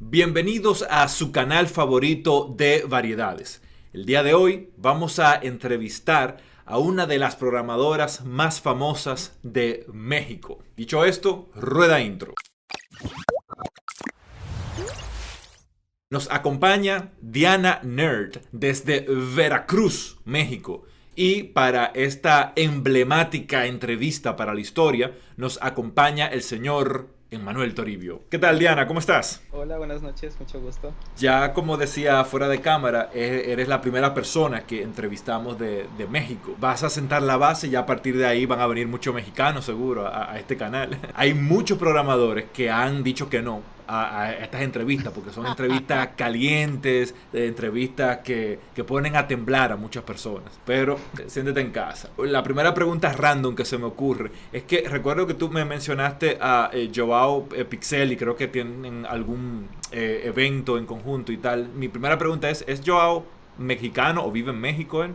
Bienvenidos a su canal favorito de variedades. El día de hoy vamos a entrevistar a una de las programadoras más famosas de México. Dicho esto, rueda intro. Nos acompaña Diana Nerd desde Veracruz, México. Y para esta emblemática entrevista para la historia nos acompaña el señor Emmanuel Toribio. ¿Qué tal, Diana? ¿Cómo estás? Hola, buenas noches, mucho gusto. Ya como decía fuera de cámara, eres la primera persona que entrevistamos de México. Vas a sentar la base y ya a partir de ahí van a venir muchos mexicanos seguro a este canal. Hay muchos programadores que han dicho que no a estas entrevistas porque son entrevistas calientes, entrevistas que ponen a temblar a muchas personas. Pero siéntete en casa. La primera pregunta random que se me ocurre es que recuerdo que tú me mencionaste a Joao Pixel y creo que tienen algún evento en conjunto y tal. Mi primera pregunta ¿es Joao mexicano o vive en México él?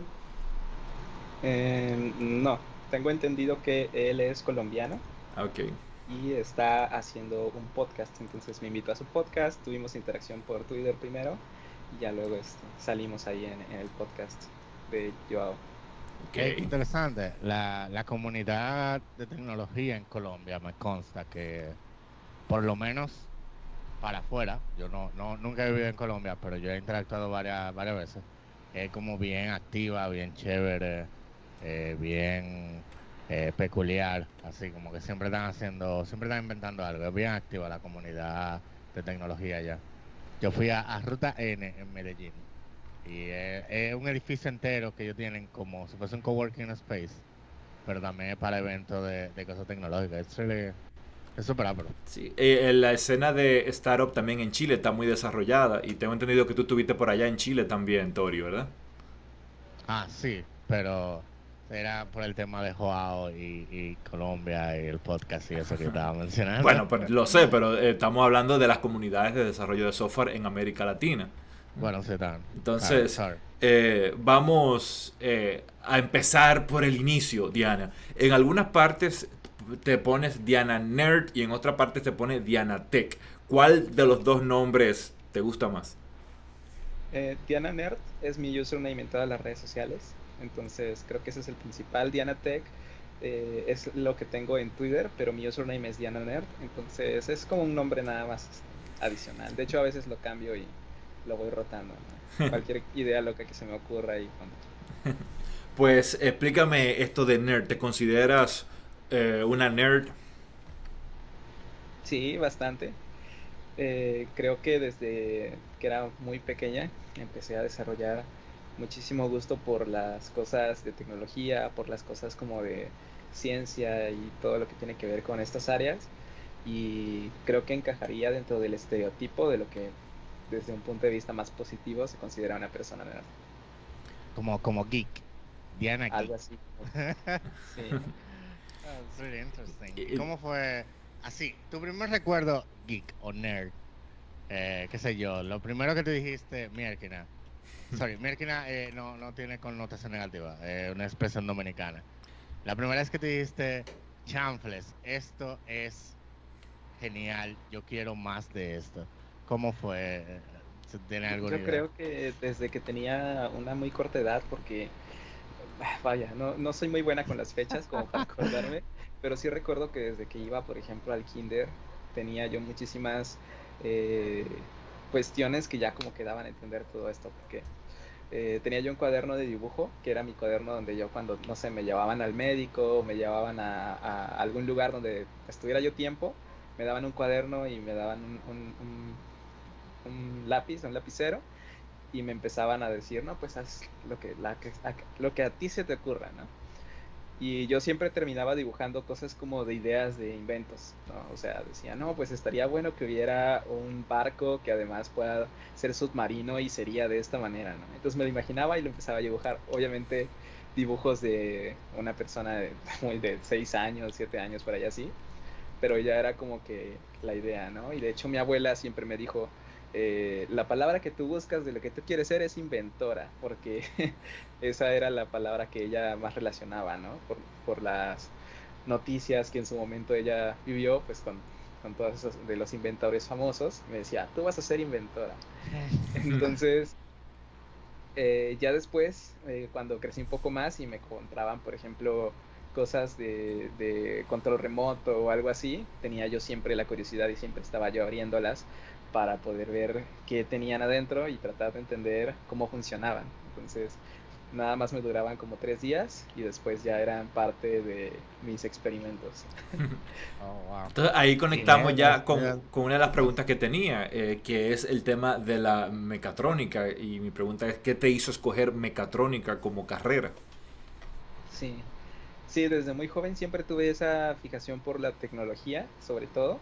No, tengo entendido que él es colombiano Ok. y está haciendo un podcast, entonces me invitó a su podcast, tuvimos interacción por Twitter primero y ya luego salimos ahí en el podcast de Joao. Ok. Qué interesante. La comunidad de tecnología en Colombia me consta que, por lo menos para afuera, yo nunca he vivido en Colombia, pero yo he interactuado varias veces. Es como bien activa, bien chévere, bien peculiar, así como que siempre están inventando algo. Es bien activa la comunidad de tecnología allá. Yo fui a Ruta N en Medellín. Y es un edificio entero que ellos tienen como si fuese un coworking space, pero también es para eventos de cosas tecnológicas. Es súper ápero. Sí. La escena de startup también en Chile está muy desarrollada y tengo entendido que tú estuviste por allá en Chile también, Tori, ¿verdad? Ah, sí, pero era por el tema de Joao y Colombia y el podcast y eso que estaba mencionando. Bueno, pues lo sé, pero estamos hablando de las comunidades de desarrollo de software en América Latina. Bueno, sí, tan. Sorry, Entonces, sorry. vamos a empezar por el inicio, Diana. En algunas partes te pones Diana Nerd y en otras partes te pone Diana Tech. ¿Cuál de los dos nombres te gusta más? Diana Nerd es mi username en todas las redes sociales, entonces creo que ese es el principal. Diana Tech es lo que tengo en Twitter, pero mi username es Diana Nerd, entonces es como un nombre nada más adicional. De hecho, a veces lo cambio y lo voy rotando, ¿no? Cualquier idea loca que se me ocurra y cuando... Pues explícame esto de nerd. ¿Te consideras una nerd? Sí, bastante. Creo que desde que era muy pequeña empecé a desarrollar muchísimo gusto por las cosas de tecnología, por las cosas como de ciencia y todo lo que tiene que ver con estas áreas. Y creo que encajaría dentro del estereotipo de lo que desde un punto de vista más positivo se considera una persona nerd. Como geek. Diana Algo Geek. así como que, sí. That's really interesting. ¿Y Eh, cómo fue así? Tu primer recuerdo geek o nerd, qué sé yo, lo primero que te dijiste, Mierkina. Sorry, Mierkina no tiene connotación negativa, una expresión dominicana. La primera vez que te dijiste, chanfles, esto es genial, yo quiero más de esto. ¿Cómo fue? ¿Se tiene alguna Yo idea? creo que desde que tenía una muy corta edad, porque vaya, no soy muy buena con las fechas como para acordarme, pero sí recuerdo que desde que iba, por ejemplo, al kinder, tenía yo muchísimas eh, cuestiones que ya como que daban a entender todo esto, porque tenía yo un cuaderno de dibujo, que era mi cuaderno donde yo cuando, no sé, me llevaban al médico, me llevaban a algún lugar donde estuviera yo tiempo, me daban un cuaderno y me daban un lápiz, un lapicero, y me empezaban a decir, no, pues haz lo que a ti se te ocurra, ¿no? Y yo siempre terminaba dibujando cosas como de ideas de inventos, ¿no? O sea, decía, no, pues estaría bueno que hubiera un barco que además pueda ser submarino y sería de esta manera, ¿no? Entonces me lo imaginaba y lo empezaba a dibujar. Obviamente dibujos de una persona muy de 6 años, 7 años, por ahí así, pero ya era como que la idea, ¿no? Y de hecho mi abuela siempre me dijo, la palabra que tú buscas de lo que tú quieres ser es inventora, porque esa era la palabra que ella más relacionaba, ¿no? Por las noticias que en su momento ella vivió, pues con todos esos de los inventores famosos. Me decía, tú vas a ser inventora. Entonces, ya después, cuando crecí un poco más y me encontraban, por ejemplo, cosas de control remoto o algo así, tenía yo siempre la curiosidad y siempre estaba yo abriéndolas para poder ver qué tenían adentro y tratar de entender cómo funcionaban. Entonces, nada más me duraban como 3 días y después ya eran parte de mis experimentos. Oh, wow. Entonces ahí conectamos ya Ya. con una de las preguntas que tenía, que es el tema de la mecatrónica. Y mi pregunta es, ¿qué te hizo escoger mecatrónica como carrera? Sí, sí, desde muy joven siempre tuve esa fijación por la tecnología, sobre todo.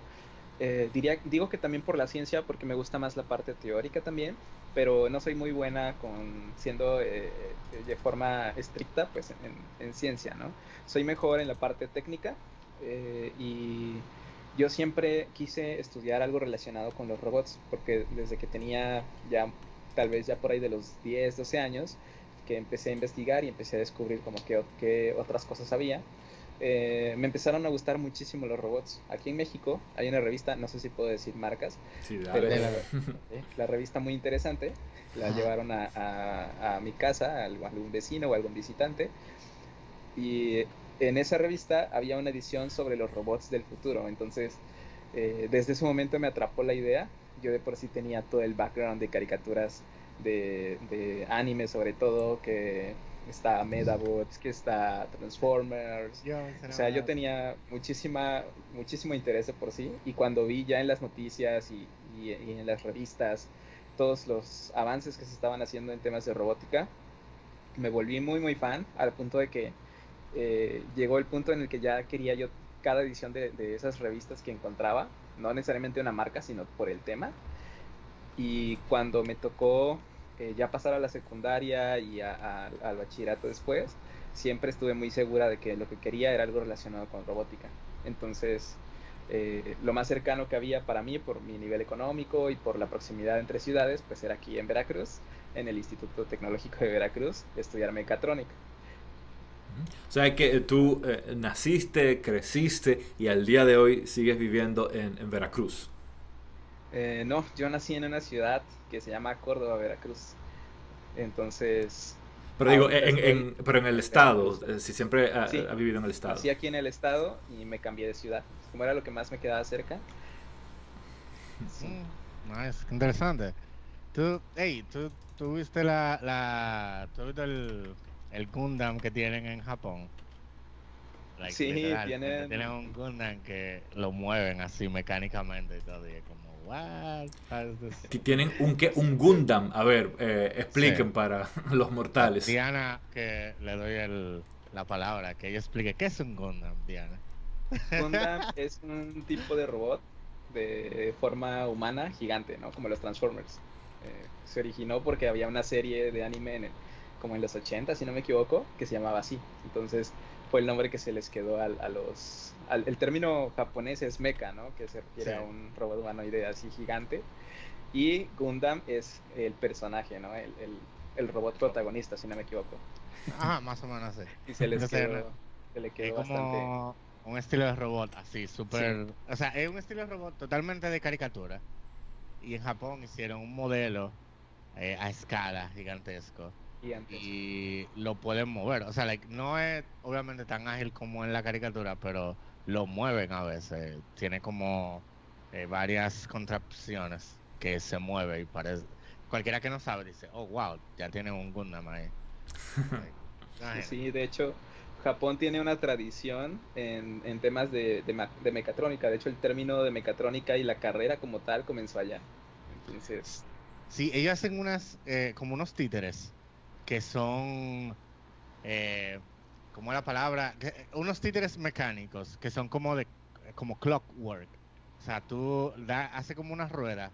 Digo que también por la ciencia, porque me gusta más la parte teórica también, pero no soy muy buena siendo de forma estricta, pues en ciencia, ¿no? Soy mejor en la parte técnica, y yo siempre quise estudiar algo relacionado con los robots, porque desde que tenía ya, tal vez ya por ahí de los 10 12 años, que empecé a investigar y empecé a descubrir como que otras cosas había. Me empezaron a gustar muchísimo los robots. Aquí en México hay una revista, no sé si puedo decir marcas, Sí, pero dale. De la- la revista muy interesante. La Ajá. llevaron a mi casa, a algún vecino o algún visitante. Y en esa revista había una edición sobre los robots del futuro. Entonces, desde ese momento me atrapó la idea. Yo de por sí tenía todo el background de caricaturas de anime, sobre todo, que está Medabots, que está Transformers. Yo O sea, yo mencionaba. tenía muchísimo interés de por sí. Y cuando vi ya en las noticias y en las revistas todos los avances que se estaban haciendo en temas de robótica, me volví muy fan, al punto de que llegó el punto en el que ya quería yo cada edición de esas revistas que encontraba, no necesariamente una marca, sino por el tema. Y cuando me tocó ya pasar a la secundaria y al bachillerato después, siempre estuve muy segura de que lo que quería era algo relacionado con robótica. Entonces, lo más cercano que había para mí, por mi nivel económico y por la proximidad entre ciudades, pues era aquí en Veracruz, en el Instituto Tecnológico de Veracruz, estudiar mecatrónica. O sea que tú naciste, creciste y al día de hoy sigues viviendo en Veracruz. No, yo nací en una ciudad que se llama Córdoba, Veracruz. Entonces, Pero digo, ahorita estoy pero en el en estado, Veracruz. si siempre Sí, ha vivido en el estado. nací aquí en el estado y me cambié de ciudad. Como era lo que más me quedaba cerca, sí. Nice, qué interesante. Tú viste tú viste el Gundam que tienen en Japón. Like, Sí, literalmente tienen tienen, un Gundam que lo mueven así mecánicamente y todo. Y es como, what? How is this? Tienen un sí, Gundam. A ver, Sí. expliquen para los mortales. Diana, que le doy la palabra, que ella explique qué es un Gundam, Diana. Gundam es un tipo de robot de forma humana gigante, ¿no? Como los Transformers. Se originó porque había una serie de anime como en los 80, si no me equivoco, que se llamaba así. Entonces fue el nombre que se les quedó el término japonés es mecha, ¿no? Que se Sí. refiere a un robot humanoide así gigante. Y Gundam es el personaje, ¿no? El robot protagonista, si no me equivoco. Ajá, más o menos así. Y se les Entonces, quedó, se le es quedó bastante. como un estilo de robot así, Sí, súper. O sea, es un estilo de robot totalmente de caricatura. Y en Japón hicieron un modelo a escala gigantesco. gigantesco. Y lo pueden mover. O sea, like, no es obviamente tan ágil como en la caricatura, pero lo mueven a veces. Tiene como varias contracciones que se mueve y parece. Cualquiera que no sabe dice, oh wow, ya tiene un Gundam ahí. Like, imagínate. Sí, de hecho, Japón tiene una tradición en temas de mecatrónica. De hecho, el término de mecatrónica y la carrera como tal comenzó allá. Entonces, Sí, ellos hacen como unos títeres que son, eh, ¿cómo es la palabra? Unos títeres mecánicos que son como clockwork. O sea, hace como una rueda,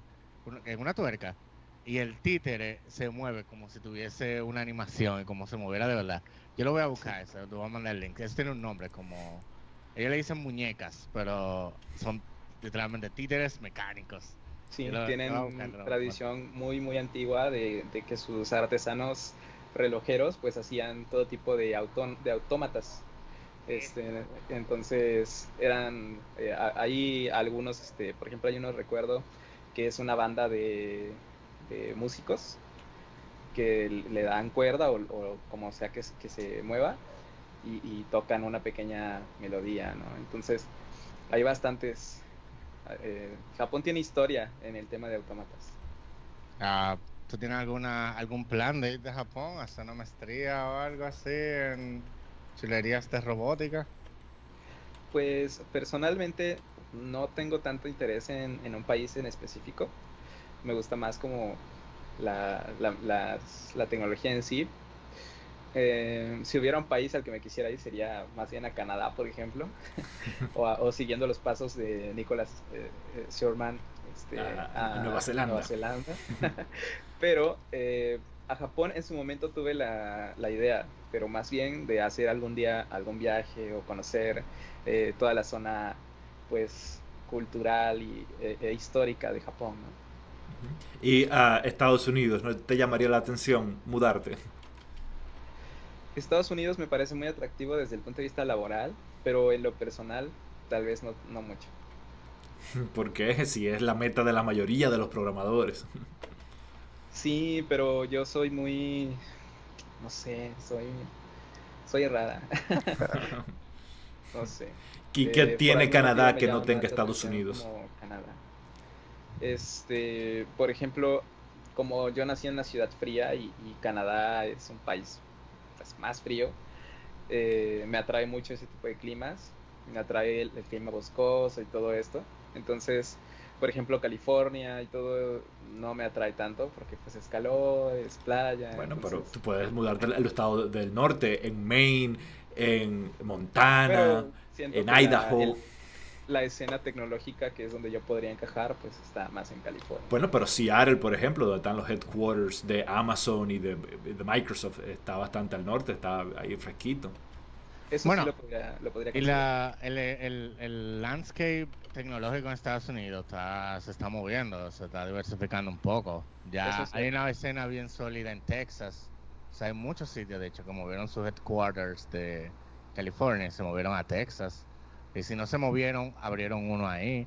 en una tuerca, y el títere se mueve como si tuviese una animación y como se moviera de verdad. Yo lo voy a sí, buscar, eso, te voy a mandar el link. Eso tiene un nombre ellos le dicen muñecas, pero son literalmente títeres mecánicos. sí, Lo voy a buscar, tienen te lo voy a mandar. tradición muy antigua de que sus artesanos relojeros pues hacían todo tipo de autómatas. Entonces eran, hay algunos, por ejemplo, hay uno recuerdo que es una banda de músicos que le dan cuerda o como sea que se mueva y tocan una pequeña melodía, ¿no? Entonces hay bastantes. Japón tiene historia en el tema de autómatas. Ah, ¿tú tienes algún plan de ir de Japón, hacer una maestría o algo así en chulerías de robótica? Pues personalmente no tengo tanto interés en un país en específico. Me gusta más como la tecnología en sí. Si hubiera un país al que me quisiera ir sería más bien a Canadá, por ejemplo, o siguiendo los pasos de Nicholas Sherman A Nueva a Nueva Zelanda. Zelanda. Pero a Japón en su momento tuve la idea, pero más bien de hacer algún día algún viaje o conocer toda la zona pues cultural e histórica de Japón, ¿no? Y a Estados Unidos, ¿no te llamaría la atención mudarte? Estados Unidos me parece muy atractivo desde el punto de vista laboral, pero en lo personal tal vez no mucho. Porque si es la meta de la mayoría de los programadores. Sí, pero yo soy muy, no sé, soy rara, no sé. ¿Y qué Por tiene algún motivo Canadá me que llama no tenga más la Estados atención Unidos? como Canadá. Por ejemplo, como yo nací en una ciudad fría y Canadá es un país pues, más frío, me atrae mucho ese tipo de climas, me atrae el clima boscoso y todo esto. Entonces, por ejemplo, California y todo no me atrae tanto porque pues es calor, es playa, Bueno, pero entonces... tú puedes mudarte al estado del norte, en Maine, en Montana, Pero siento en que Idaho. la escena tecnológica, que es donde yo podría encajar, pues está más en California. Bueno, pero Seattle, por ejemplo, donde están los headquarters de Amazon y de Microsoft, está bastante al norte, está ahí fresquito. Eso sí Bueno, lo podría y considerar. el landscape tecnológico en Estados Unidos se está moviendo, se está diversificando un poco. Eso Ya es hay cierto. una escena bien sólida en Texas. O sea, hay muchos sitios, de hecho, que movieron sus headquarters de California, se movieron a Texas. Y si no se movieron, abrieron uno ahí.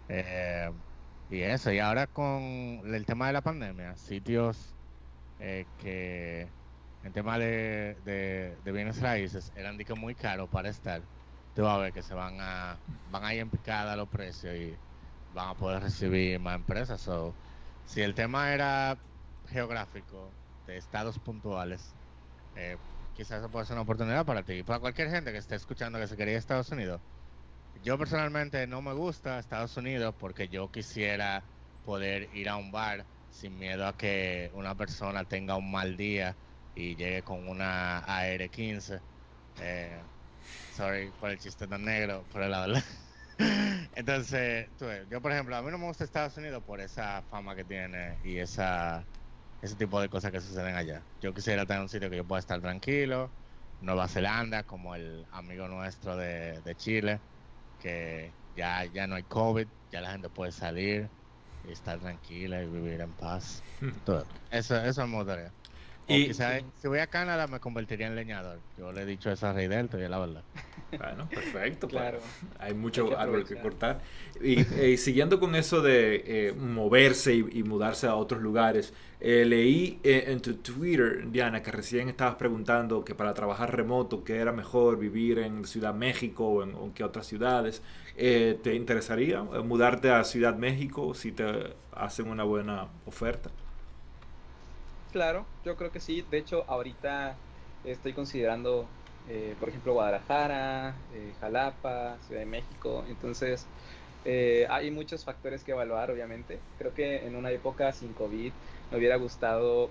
Eh, y eso, y ahora con el tema de la pandemia, sitios que en tema de bienes raíces eran de que muy caros para estar, tú vas a ver que van a ir en picada los precios y van a poder recibir más empresas. So, si el tema era geográfico, de estados puntuales, eh, quizás eso puede ser una oportunidad para ti, para cualquier gente que esté escuchando que se quería ir a Estados Unidos. Yo personalmente no me gusta Estados Unidos porque yo quisiera poder ir a un bar sin miedo a que una persona tenga un mal día y llegue con una AR-15. Sorry por el chiste tan negro, pero la verdad. Entonces, yo por ejemplo, a mí no me gusta Estados Unidos por esa fama que tiene y ese tipo de cosas que suceden allá. Yo quisiera tener un sitio que yo pueda estar tranquilo, Nueva Zelanda, como el amigo nuestro de Chile, que ya no hay COVID, ya la gente puede salir y estar tranquila y vivir en paz. Eso me gustaría. O Y quizás Sí, si voy a Canadá me convertiría en leñador. Yo le he dicho eso a Rey Delta y es la verdad. bueno, perfecto, pues claro, hay hay que mucho árbol que aprovechar. cortar. Y siguiendo con eso de moverse y mudarse a otros lugares, leí en tu Twitter, Diana, que recién estabas preguntando que para trabajar remoto, ¿qué era mejor vivir en Ciudad México o en qué otras ciudades? ¿Te interesaría mudarte a Ciudad México si te hacen una buena oferta? Claro, yo creo que sí. De hecho, ahorita estoy considerando, por ejemplo, Guadalajara, Jalapa, Ciudad de México. Entonces, hay muchos factores que evaluar, obviamente. Creo que en una época sin COVID me hubiera gustado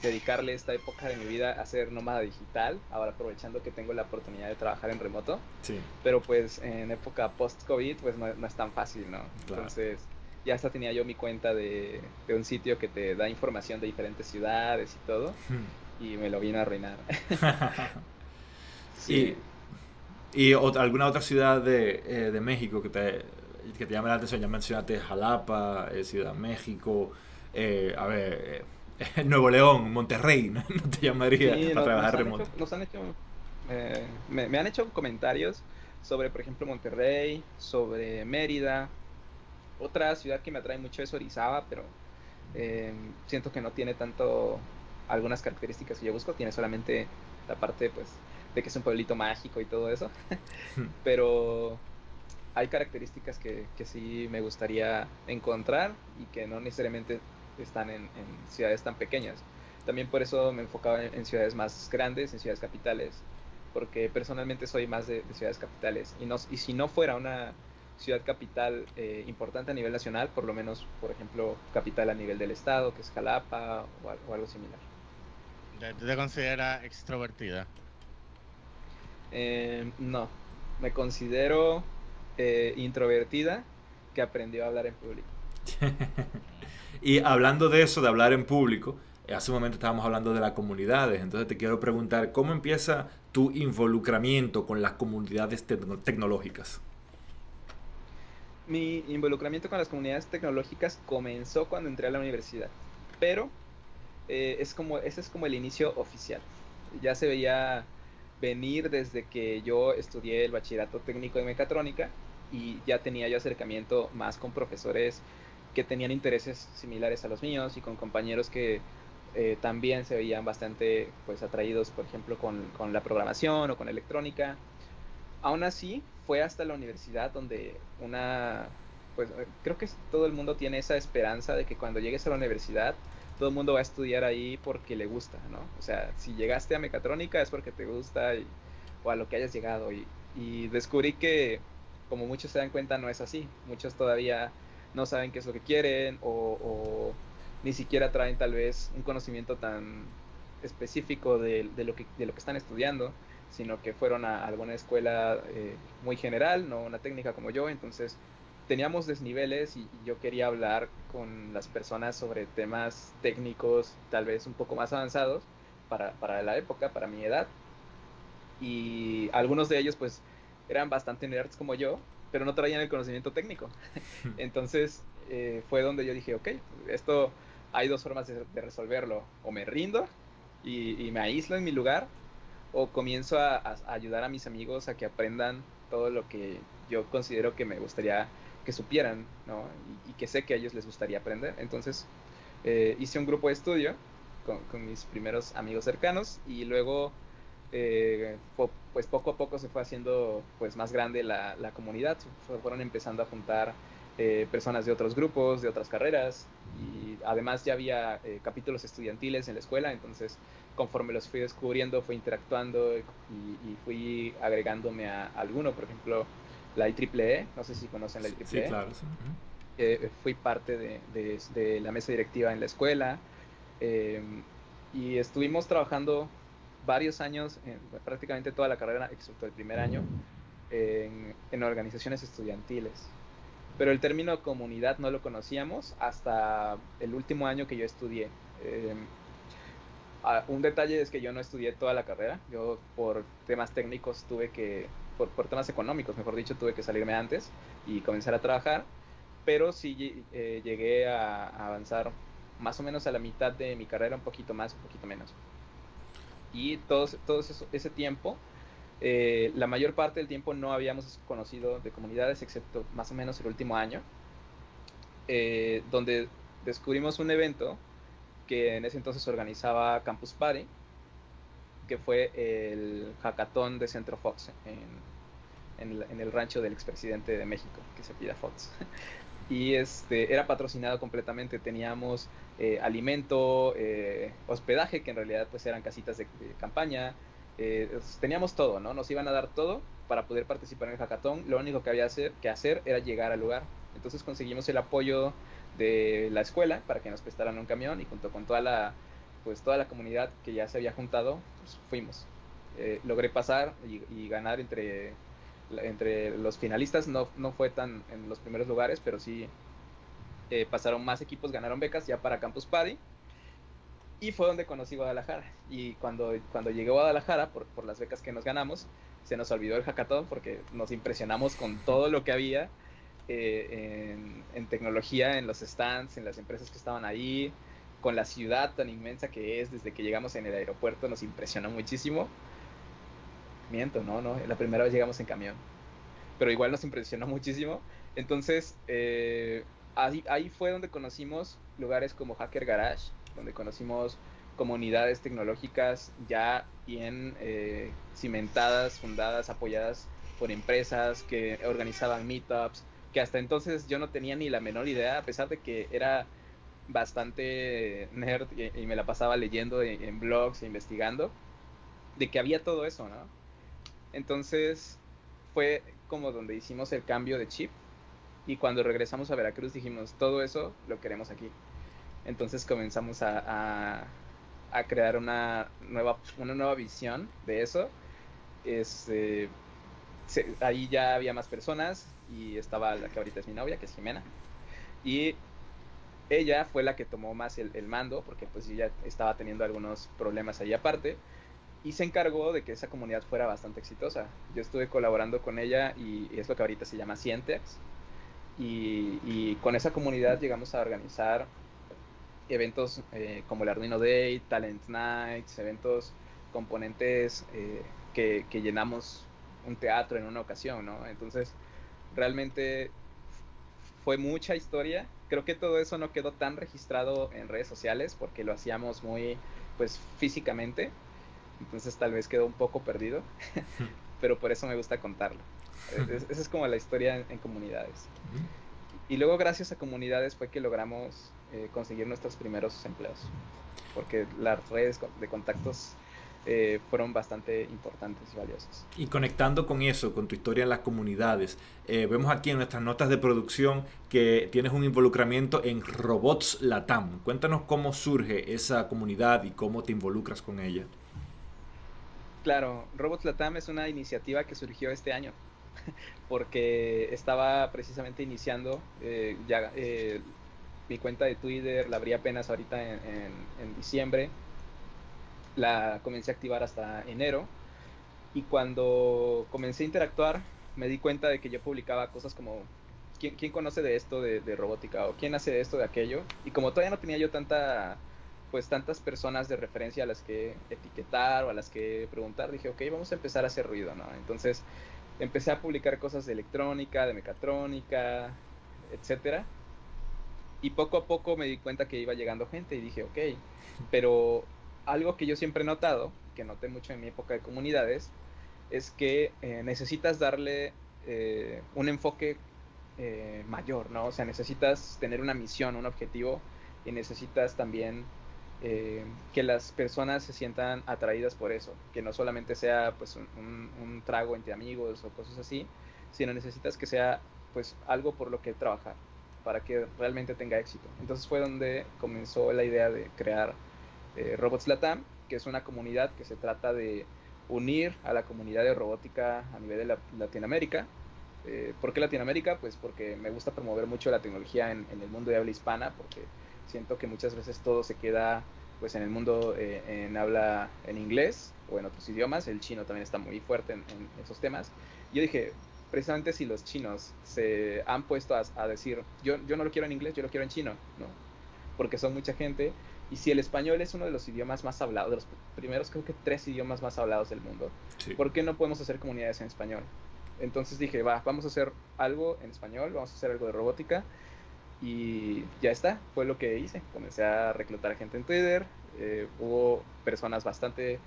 dedicarle esta época de mi vida a ser nómada digital, ahora aprovechando que tengo la oportunidad de trabajar en remoto, Sí, pero pues en época post-COVID pues no es tan fácil, ¿no? claro. Entonces ya hasta tenía yo mi cuenta de un sitio que te da información de diferentes ciudades y todo, y me lo vino a arruinar. y Sí. alguna otra ciudad de México que te llame la atención. Ya mencionaste Jalapa, Ciudad de México, a ver, Nuevo León, Monterrey, ¿no? No te llamaría Sí, para trabajar remoto. nos han hecho Me han hecho comentarios sobre, por ejemplo, Monterrey, sobre Mérida. Otra ciudad que me atrae mucho es Orizaba, pero siento que no tiene tanto algunas características que yo busco, tiene solamente la parte pues de que es un pueblito mágico y todo eso, pero hay características que sí me gustaría encontrar y que no necesariamente están en ciudades tan pequeñas. También por eso me enfocaba en ciudades más grandes, en ciudades capitales, porque personalmente soy más de ciudades capitales. Y si no fuera una ciudad capital importante a nivel nacional, por lo menos, por ejemplo, capital a nivel del estado, que es Jalapa o algo similar. ¿Tú te consideras extrovertida? No, me considero introvertida que aprendió a hablar en público. Y hablando de eso, de hablar en público, hace un momento estábamos hablando de las comunidades, entonces te quiero preguntar, ¿cómo empieza tu involucramiento con las comunidades tecnológicas? Mi involucramiento con las comunidades tecnológicas comenzó cuando entré a la universidad, pero ese es como el inicio oficial. Ya se veía venir desde que yo estudié el bachillerato técnico de mecatrónica y ya tenía yo acercamiento más con profesores que tenían intereses similares a los míos y con compañeros que también se veían bastante pues atraídos, por ejemplo, con la programación o con electrónica. Aún así, fue hasta la universidad donde pues creo que todo el mundo tiene esa esperanza de que cuando llegues a la universidad, todo el mundo va a estudiar ahí porque le gusta, ¿no? O sea, si llegaste a mecatrónica es porque te gusta o a lo que hayas llegado. Y descubrí que, como muchos se dan cuenta, no es así. Muchos todavía no saben qué es lo que quieren o ni siquiera traen tal vez un conocimiento tan específico de lo que están estudiando, sino que fueron a alguna escuela muy general, no una técnica como yo. Entonces teníamos desniveles y yo quería hablar con las personas sobre temas técnicos tal vez un poco más avanzados para la época, para mi edad. Y algunos de ellos pues eran bastante nerds como yo, pero no traían el conocimiento técnico. Entonces fue donde yo dije, ok, esto hay dos formas de resolverlo: o me rindo y me aíslo en mi lugar, o comienzo a ayudar a mis amigos a que aprendan todo lo que yo considero que me gustaría que supieran, ¿no? Y que sé que a ellos les gustaría aprender. Entonces hice un grupo de estudio con mis primeros amigos cercanos y luego pues poco a poco se fue haciendo pues más grande la comunidad. Fueron empezando a juntar personas de otros grupos, de otras carreras, y además ya había capítulos estudiantiles en la escuela. Entonces conforme los fui descubriendo, fui interactuando y fui agregándome a alguno. Por ejemplo, la IEEE, no sé si conocen la Sí, IEEE. claro. Sí. Fui parte de la mesa directiva en la escuela, eh, y estuvimos trabajando varios años, prácticamente toda la carrera, excepto el primer año, en organizaciones estudiantiles. Pero el término comunidad no lo conocíamos hasta el último año que yo estudié. Eh, un detalle es que yo no estudié toda la carrera. Yo por temas técnicos por temas económicos, mejor dicho, tuve que salirme antes y comenzar a trabajar. Pero sí llegué a avanzar más o menos a la mitad de mi carrera, un poquito más, un poquito menos. Y ese tiempo, la mayor parte del tiempo no habíamos conocido de comunidades, excepto más o menos el último año, donde descubrimos un evento que en ese entonces organizaba Campus Party, que fue el hackathon de Centro Fox en el rancho del expresidente de México, que se pida Fox. Y era patrocinado completamente. Teníamos alimento, hospedaje, que en realidad pues eran casitas de campaña. Teníamos todo, ¿no? Nos iban a dar todo para poder participar en el hackathon. Lo único que había que hacer era llegar al lugar. Entonces conseguimos el apoyo de la escuela para que nos prestaran un camión, y junto con toda la comunidad que ya se había juntado, pues fuimos. Logré pasar y ganar entre los finalistas. No fue tan en los primeros lugares, pero sí pasaron más equipos, ganaron becas ya para Campus Party. Y fue donde conocí Guadalajara. Y cuando llegué a Guadalajara, por las becas que nos ganamos, se nos olvidó el hackathon porque nos impresionamos con todo lo que había en tecnología, en los stands, en las empresas que estaban ahí, con la ciudad tan inmensa que es. Desde que llegamos en el aeropuerto nos impresionó muchísimo. miento, no, la primera vez llegamos en camión, pero igual nos impresionó muchísimo. Entonces, ahí fue donde conocimos lugares como Hacker Garage, donde conocimos comunidades tecnológicas ya bien cimentadas, fundadas, apoyadas por empresas que organizaban meetups, que hasta entonces yo no tenía ni la menor idea, a pesar de que era bastante nerd y me la pasaba leyendo en blogs e investigando, de que había todo eso, ¿no? Entonces fue como donde hicimos el cambio de chip y cuando regresamos a Veracruz dijimos, todo eso lo queremos aquí. Entonces comenzamos a crear una nueva visión de eso. Este, ahí ya había más personas y estaba la que ahorita es mi novia, que es Jimena. Y ella fue la que tomó más el mando, porque pues yo ya estaba teniendo algunos problemas ahí aparte, y se encargó de que esa comunidad fuera bastante exitosa. Yo estuve colaborando con ella y es lo que ahorita se llama Cientex, y con esa comunidad llegamos a organizar eventos como el Arduino Day, Talent Nights, eventos componentes que llenamos un teatro en una ocasión, ¿no? Entonces, realmente fue mucha historia. Creo que todo eso no quedó tan registrado en redes sociales porque lo hacíamos muy, pues, físicamente. Entonces tal vez quedó un poco perdido, pero por eso me gusta contarlo. Esa es como la historia en comunidades. Y luego gracias a comunidades fue que logramos conseguir nuestros primeros empleos, porque las redes de contactos fueron bastante importantes y valiosas. Y conectando con eso, con tu historia en las comunidades, vemos aquí en nuestras notas de producción que tienes un involucramiento en Robots Latam. Cuéntanos cómo surge esa comunidad y cómo te involucras con ella. Claro, Robots Latam es una iniciativa que surgió este año, porque estaba precisamente iniciando mi cuenta de Twitter, la abrí apenas ahorita en diciembre, la comencé a activar hasta enero, y cuando comencé a interactuar me di cuenta de que yo publicaba cosas como ¿quién conoce de esto de robótica? O ¿quién hace esto de aquello? Y como todavía no tenía yo tantas personas de referencia a las que etiquetar o a las que preguntar, dije, ok, vamos a empezar a hacer ruido, ¿no? Entonces empecé a publicar cosas de electrónica, de mecatrónica, etcétera, y poco a poco me di cuenta que iba llegando gente y dije, ok, pero algo que yo siempre he notado, que noté mucho en mi época de comunidades, es que necesitas darle un enfoque mayor, ¿no? O sea, necesitas tener una misión, un objetivo, y necesitas también que las personas se sientan atraídas por eso, que no solamente sea pues un trago entre amigos o cosas así, sino necesitas que sea pues algo por lo que trabajar para que realmente tenga éxito. Entonces fue donde comenzó la idea de crear Robots Latam, que es una comunidad que se trata de unir a la comunidad de robótica a nivel de Latinoamérica. ¿Por qué Latinoamérica? Pues porque me gusta promover mucho la tecnología en el mundo de habla hispana, porque siento que muchas veces todo se queda pues en el mundo en habla en inglés o en otros idiomas. El chino también está muy fuerte en esos temas. Yo dije, precisamente si los chinos se han puesto a decir, yo no lo quiero en inglés, yo lo quiero en chino, ¿no? Porque son mucha gente, y si el español es uno de los idiomas más hablados, de los primeros creo que 3 idiomas más hablados del mundo, sí, ¿por qué no podemos hacer comunidades en español? Entonces dije, vamos a hacer algo en español, vamos a hacer algo de robótica, y ya está, fue lo que hice. Comencé a reclutar gente en Twitter, hubo personas bastante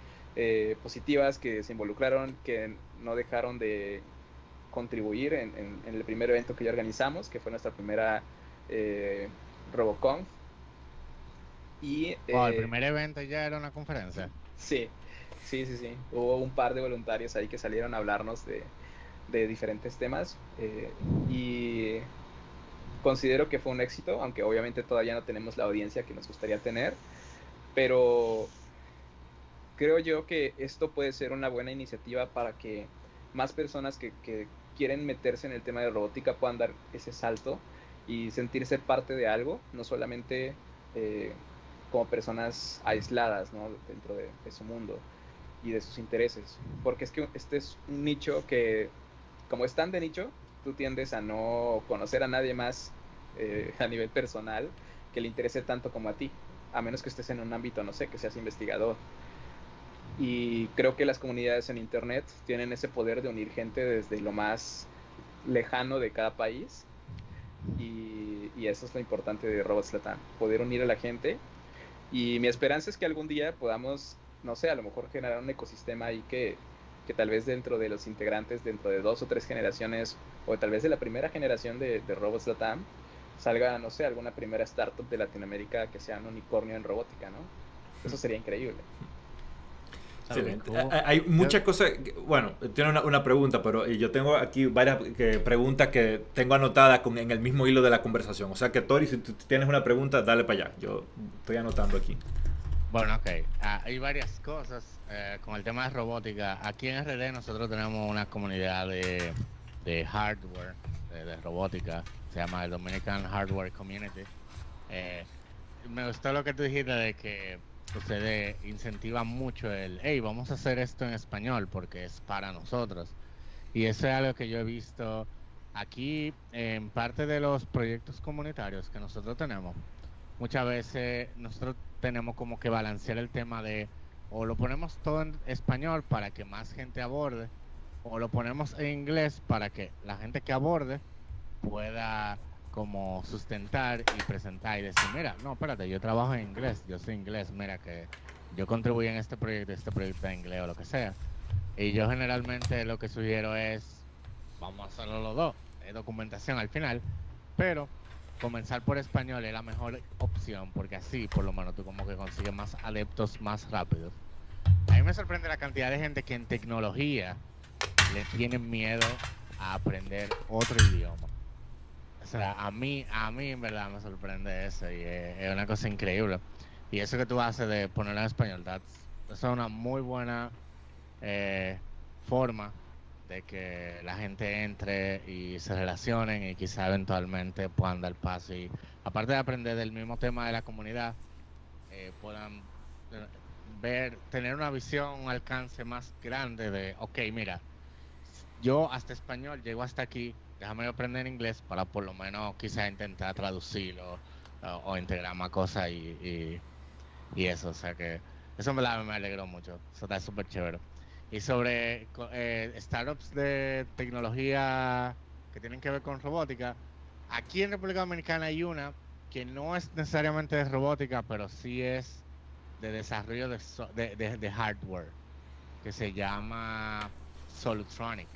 positivas que se involucraron, que no dejaron de contribuir en el primer evento que ya organizamos, que fue nuestra primera RoboConf. Y el primer evento ya era una conferencia. Sí. Hubo un par de voluntarios ahí que salieron a hablarnos de diferentes temas, y considero que fue un éxito, aunque obviamente todavía no tenemos la audiencia que nos gustaría tener, pero creo yo que esto puede ser una buena iniciativa para que más personas que quieren meterse en el tema de robótica puedan dar ese salto y sentirse parte de algo, no solamente como personas aisladas, ¿no?, dentro de su mundo y de sus intereses, porque es que este es un nicho que, como es tan de nicho, tú tiendes a no conocer a nadie más a nivel personal que le interese tanto como a ti, a menos que estés en un ámbito, no sé, que seas investigador. Y creo que las comunidades en internet tienen ese poder de unir gente desde lo más lejano de cada país. Y eso es lo importante de Robots Latam, poder unir a la gente. Y mi esperanza es que algún día podamos, no sé, a lo mejor generar un ecosistema ahí que tal vez dentro de los integrantes, dentro de 2 o 3 generaciones, o tal vez de la primera generación de Robots Latam, salga, no sé, alguna primera startup de Latinoamérica que sea un unicornio en robótica, ¿no? Eso sería increíble. Excelente. Hay muchas cosas. Bueno, tiene una pregunta, pero yo tengo aquí varias preguntas que tengo anotadas en el mismo hilo de la conversación. O sea que, Tori, si tú tienes una pregunta, dale para allá. Yo estoy anotando aquí. Bueno, ok. Hay varias cosas con el tema de robótica. Aquí en RD nosotros tenemos una comunidad de hardware, de robótica. Se llama el Dominican Hardware Community. Me gustó lo que tú dijiste de que ustedes incentivan mucho hey, vamos a hacer esto en español porque es para nosotros. Y eso es algo que yo he visto aquí en parte de los proyectos comunitarios que nosotros tenemos. Muchas veces nosotros tenemos como que balancear el tema de o lo ponemos todo en español para que más gente aborde, o lo ponemos en inglés para que la gente que aborde pueda como sustentar y presentar y decir, mira, no, espérate, yo trabajo en inglés, yo soy inglés, mira que yo contribuí en este proyecto de inglés o lo que sea. Y yo generalmente lo que sugiero es, vamos a hacerlo los dos, es documentación al final, pero comenzar por español es la mejor opción, porque así por lo menos tú como que consigues más adeptos más rápido. A mí me sorprende la cantidad de gente que en tecnología le tienen miedo a aprender otro idioma. O sea, a mí en verdad me sorprende eso y es una cosa increíble. Y eso que tú haces de ponerlo en español, eso es una muy buena forma de que la gente entre y se relacionen y quizá eventualmente puedan dar paso. Y aparte de aprender del mismo tema de la comunidad, puedan tener una visión, un alcance más grande de, ok, mira, yo hasta español llego hasta aquí, déjame aprender inglés para por lo menos quizá intentar traducirlo o integrar más cosas y eso, o sea que eso me alegró mucho, eso está súper chévere. Y sobre startups de tecnología que tienen que ver con robótica, aquí en República Dominicana hay una que no es necesariamente de robótica, pero sí es de desarrollo de hardware, que se llama Solutronic.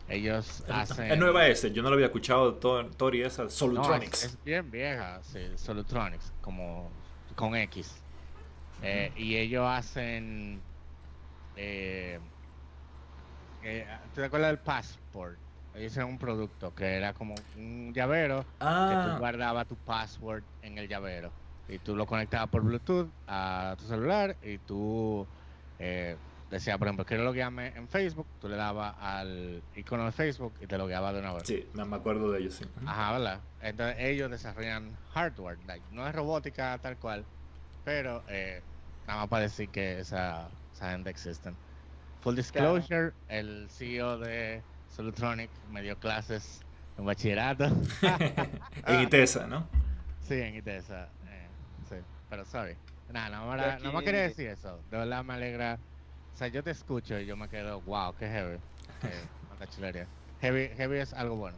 Ellos hacen... Es nueva ese, yo no lo había escuchado, Tori, esa, Solutronics. No, es bien vieja, sí, Solutronics, como con X. Y ellos hacen... ¿te acuerdas del Passport? Ellos hicieron un producto que era como un llavero que tú guardabas tu password en el llavero y tú lo conectabas por Bluetooth a tu celular y tú decías, por ejemplo, quiero loguearme en Facebook, tú le dabas al icono de Facebook y te logueabas de una vez. Sí, me acuerdo de ellos, sí. Ajá, ¿verdad? Entonces ellos desarrollan hardware, no es robótica tal cual, pero nada más para decir que esa gente existe. Full disclosure, claro. El CEO de Solutronic me dio clases en bachillerato. En ITESA, ¿no? Sí, en ITESA. Sí, pero sorry. Nada más quería decir eso. De verdad me alegra. O sea, yo te escucho y yo me quedo, wow, qué heavy. Qué chulería. Heavy es algo bueno.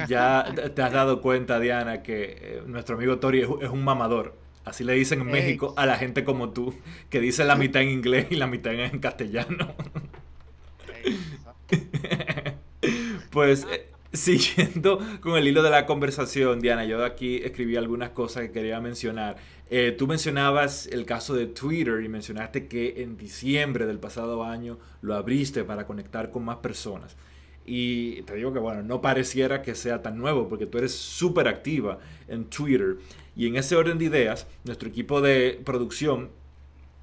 Ya te has dado cuenta, Diana, que nuestro amigo Tori es un mamador. Así le dicen en México a la gente como tú, que dice la mitad en inglés y la mitad en castellano. Pues siguiendo con el hilo de la conversación, Diana, yo aquí escribí algunas cosas que quería mencionar. Tú mencionabas el caso de Twitter y mencionaste que en diciembre del pasado año lo abriste para conectar con más personas. Y te digo que, bueno, no pareciera que sea tan nuevo porque tú eres súper activa en Twitter. Y en ese orden de ideas, nuestro equipo de producción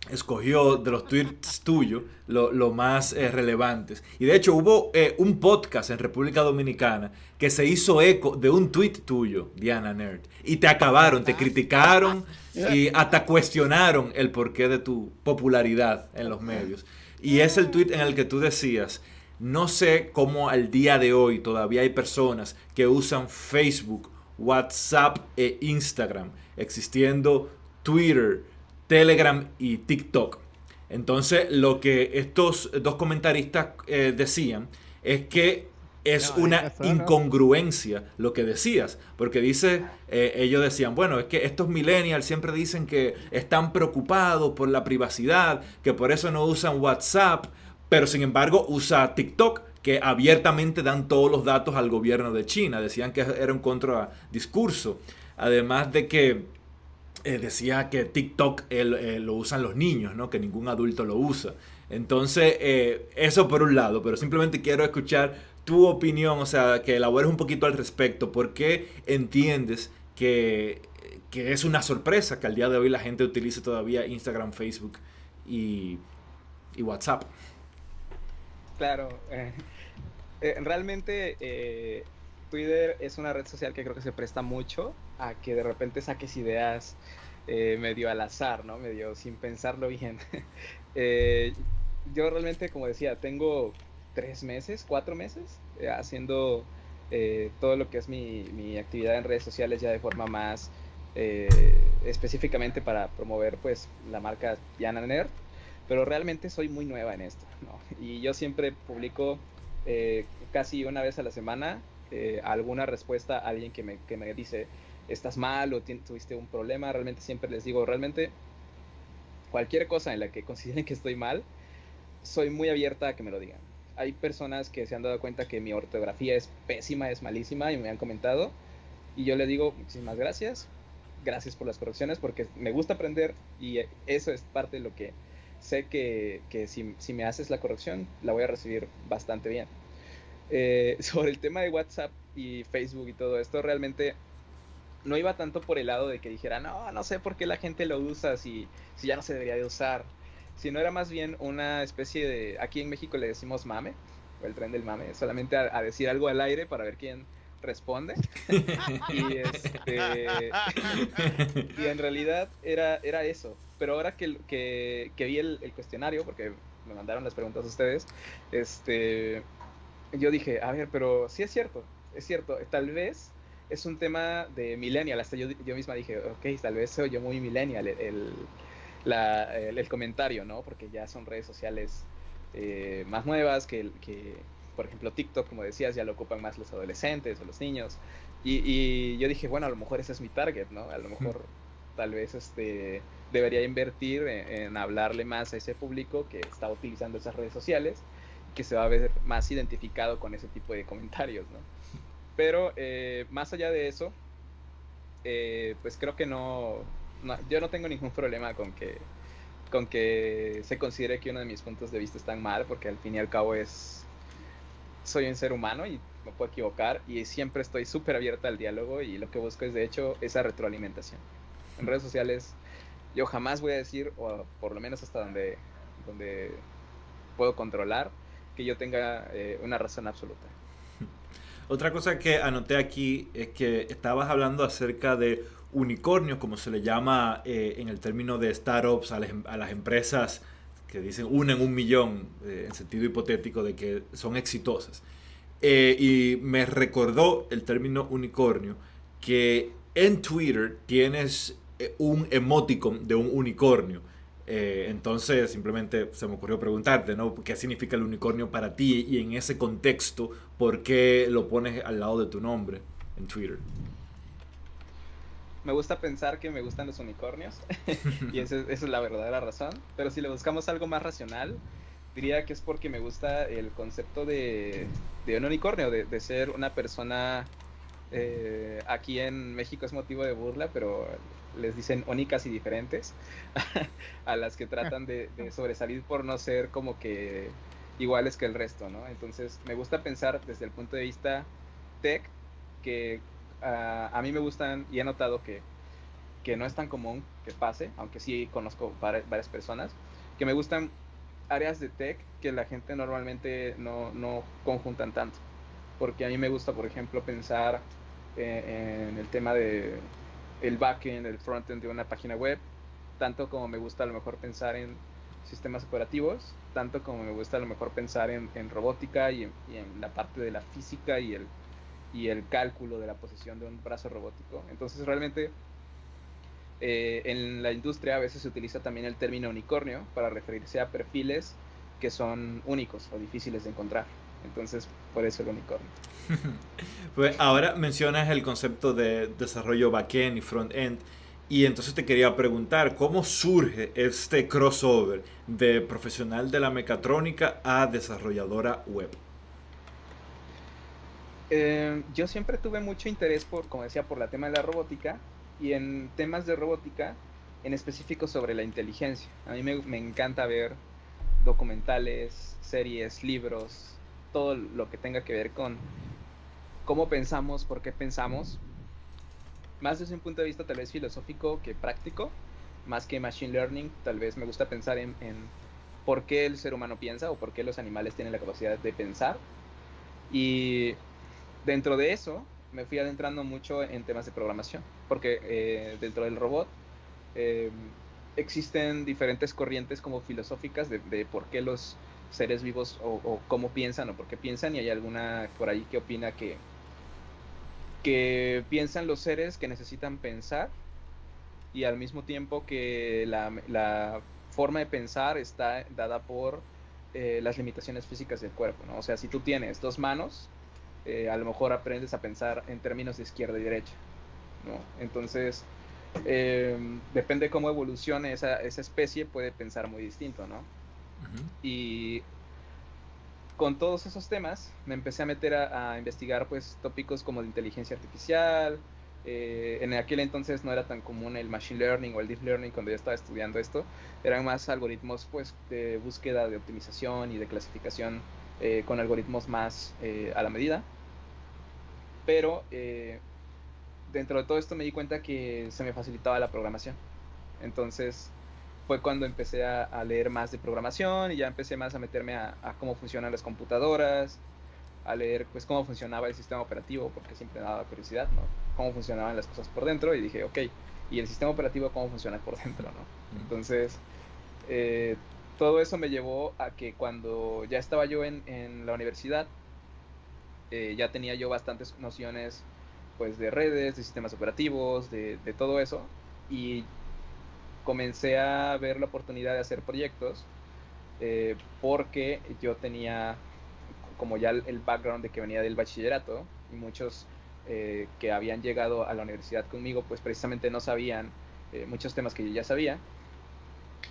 escogió de los tweets tuyos lo más relevantes. Y de hecho hubo un podcast en República Dominicana que se hizo eco de un tweet tuyo, Diana Nerd. Y te acabaron, te criticaron y hasta cuestionaron el porqué de tu popularidad en los medios. Y es el tweet en el que tú decías... No sé cómo al día de hoy todavía hay personas que usan Facebook, WhatsApp e Instagram, existiendo Twitter, Telegram y TikTok. Entonces, lo que estos dos comentaristas decían es que es una incongruencia lo que decías, porque ellos decían, bueno, es que estos millennials siempre dicen que están preocupados por la privacidad, que por eso no usan WhatsApp, pero sin embargo usa TikTok, que abiertamente dan todos los datos al gobierno de China. Decían que era un contradiscurso. Además de que decía que TikTok lo usan los niños, ¿no? Que ningún adulto lo usa. Entonces, eso por un lado, pero simplemente quiero escuchar tu opinión, o sea, que elabores un poquito al respecto. ¿Por qué entiendes que es una sorpresa que al día de hoy la gente utilice todavía Instagram, Facebook y WhatsApp? Claro, realmente Twitter es una red social que creo que se presta mucho a que de repente saques ideas medio al azar, ¿no? Medio sin pensarlo bien. Yo realmente, como decía, tengo 4 meses haciendo todo lo que es mi actividad en redes sociales ya de forma más específicamente para promover pues la marca Diana Nerd, pero realmente soy muy nueva en esto, ¿no? Y yo siempre publico casi una vez a la semana alguna respuesta a alguien que me dice estás mal o tuviste un problema. Realmente siempre les digo, realmente cualquier cosa en la que consideren que estoy mal, soy muy abierta a que me lo digan. Hay personas que se han dado cuenta que mi ortografía es pésima, es malísima y me han comentado, y yo les digo muchísimas gracias por las correcciones, porque me gusta aprender y eso es parte de lo que sé que si me haces la corrección la voy a recibir bastante bien. Sobre el tema de WhatsApp y Facebook y todo esto, realmente no iba tanto por el lado de que dijera, no sé por qué la gente lo usa si ya no se debería de usar, sino era más bien una especie de, aquí en México le decimos mame, o el tren del mame, solamente a decir algo al aire para ver quién responde. y y en realidad era eso. Pero ahora que vi el cuestionario, porque me mandaron las preguntas a ustedes, yo dije, a ver, pero sí es cierto, tal vez es un tema de millennial. Hasta yo misma dije, ok, tal vez soy yo muy millennial el comentario, ¿no? Porque ya son redes sociales más nuevas que por ejemplo TikTok, como decías, ya lo ocupan más los adolescentes o los niños, y yo dije, bueno, a lo mejor ese es mi target, ¿no? A lo mejor tal vez debería invertir en hablarle más a ese público que está utilizando esas redes sociales, que se va a ver más identificado con ese tipo de comentarios, ¿no? Pero más allá de eso, pues creo que yo no tengo ningún problema con que se considere que uno de mis puntos de vista están mal, porque al fin y al cabo soy un ser humano y me puedo equivocar, y siempre estoy súper abierta al diálogo, y lo que busco es de hecho esa retroalimentación. En redes sociales yo jamás voy a decir, o por lo menos hasta donde puedo controlar, que yo tenga una razón absoluta. Otra cosa que anoté aquí es que estabas hablando acerca de unicornios, como se le llama en el término de startups a las empresas que dicen una en un millón, en sentido hipotético de que son exitosas. Y me recordó el término unicornio que en Twitter tienes un emoticon de un unicornio. Entonces simplemente se me ocurrió preguntarte, ¿no? ¿Qué significa el unicornio para ti? Y en ese contexto, ¿por qué lo pones al lado de tu nombre en Twitter? Me gusta pensar que me gustan los unicornios y esa es la verdadera razón. Pero si le buscamos algo más racional, diría que es porque me gusta el concepto de un unicornio, de ser una persona. Aquí en México es motivo de burla, pero les dicen únicas y diferentes a las que tratan de sobresalir por no ser como que iguales que el resto, ¿no? Entonces me gusta pensar desde el punto de vista tech que a mí me gustan, y he notado que no es tan común que pase, aunque sí conozco varias personas que me gustan áreas de tech que la gente normalmente no conjuntan tanto, porque a mí me gusta, por ejemplo, pensar en el tema de el backend, el frontend de una página web, tanto como me gusta a lo mejor pensar en sistemas operativos, tanto como me gusta a lo mejor pensar en robótica y en la parte de la física y el cálculo de la posición de un brazo robótico. Entonces realmente En la industria a veces se utiliza también el término unicornio para referirse a perfiles que son únicos o difíciles de encontrar. Entonces, por eso el unicornio. Pues ahora mencionas el concepto de desarrollo backend y frontend. Y entonces te quería preguntar, ¿cómo surge este crossover de profesional de la mecatrónica a desarrolladora web? Yo siempre tuve mucho interés por, como decía, por la tema de la robótica y en temas de robótica, en específico sobre la inteligencia. A mí me encanta ver documentales, series, libros, todo lo que tenga que ver con cómo pensamos, por qué pensamos, más desde un punto de vista tal vez filosófico que práctico, más que machine learning. Tal vez me gusta pensar en por qué el ser humano piensa o por qué los animales tienen la capacidad de pensar. Y dentro de eso me fui adentrando mucho en temas de programación, porque dentro del robot eh, existen diferentes corrientes como filosóficas de por qué los seres vivos o cómo piensan o por qué piensan, y hay alguna por ahí que opina que piensan los seres que necesitan pensar y al mismo tiempo que la forma de pensar está dada por las limitaciones físicas del cuerpo, ¿no? O sea, si tú tienes dos manos, a lo mejor aprendes a pensar en términos de izquierda y derecha, ¿no? Entonces, depende cómo evolucione esa especie, puede pensar muy distinto, ¿no? Ujú. Y con todos esos temas me empecé a meter a investigar pues tópicos como de inteligencia artificial. En aquel entonces no era tan común el machine learning o el deep learning cuando yo estaba estudiando esto. Eran más algoritmos pues de búsqueda, de optimización y de clasificación con algoritmos más a la medida. Pero dentro de todo esto me di cuenta que se me facilitaba la programación. Entonces fue cuando empecé a leer más de programación y ya empecé más a meterme a cómo funcionan las computadoras, a leer pues cómo funcionaba el sistema operativo, porque siempre me daba curiosidad, ¿no? Cómo funcionaban las cosas por dentro, y dije, ok, ¿y el sistema operativo cómo funciona por dentro, no? Entonces, eh, todo eso me llevó a que cuando ya estaba yo en la universidad, ya tenía yo bastantes nociones pues de redes, de sistemas operativos, de todo eso, y comencé a ver la oportunidad de hacer proyectos porque yo tenía como ya el background de que venía del bachillerato y muchos que habían llegado a la universidad conmigo pues precisamente no sabían muchos temas que yo ya sabía,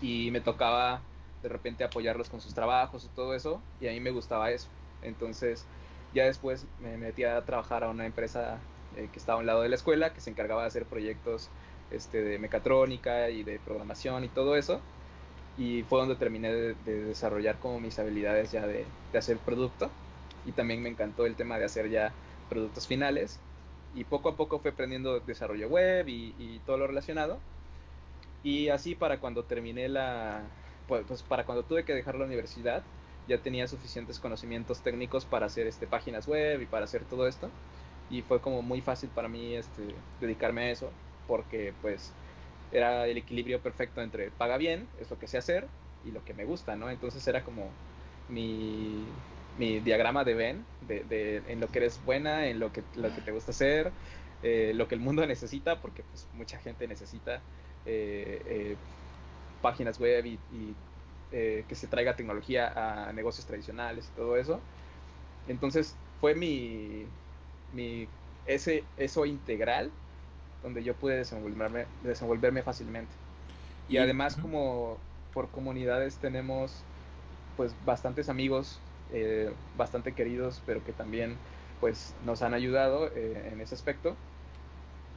y me tocaba de repente apoyarlos con sus trabajos y todo eso, y a mí me gustaba eso. Entonces ya después me metí a trabajar a una empresa que estaba a un lado de la escuela, que se encargaba de hacer proyectos de mecatrónica y de programación y todo eso, y fue donde terminé de desarrollar como mis habilidades ya de hacer producto, y también me encantó el tema de hacer ya productos finales, y poco a poco fue aprendiendo desarrollo web y todo lo relacionado, y así para cuando terminé pues para cuando tuve que dejar la universidad, ya tenía suficientes conocimientos técnicos para hacer páginas web y para hacer todo esto, y fue como muy fácil para mí dedicarme a eso, porque pues era el equilibrio perfecto entre paga bien, es lo que sé hacer, y lo que me gusta, ¿no? Entonces era como mi, mi diagrama de Venn, en lo que eres buena, en lo que te gusta hacer, lo que el mundo necesita, porque pues mucha gente necesita eh, páginas web y que se traiga tecnología a negocios tradicionales y todo eso. Entonces fue eso integral donde yo pude desenvolverme fácilmente. Y Y, además ujú. como por comunidades tenemos pues bastantes amigos, bastante queridos, pero que también pues nos han ayudado en ese aspecto,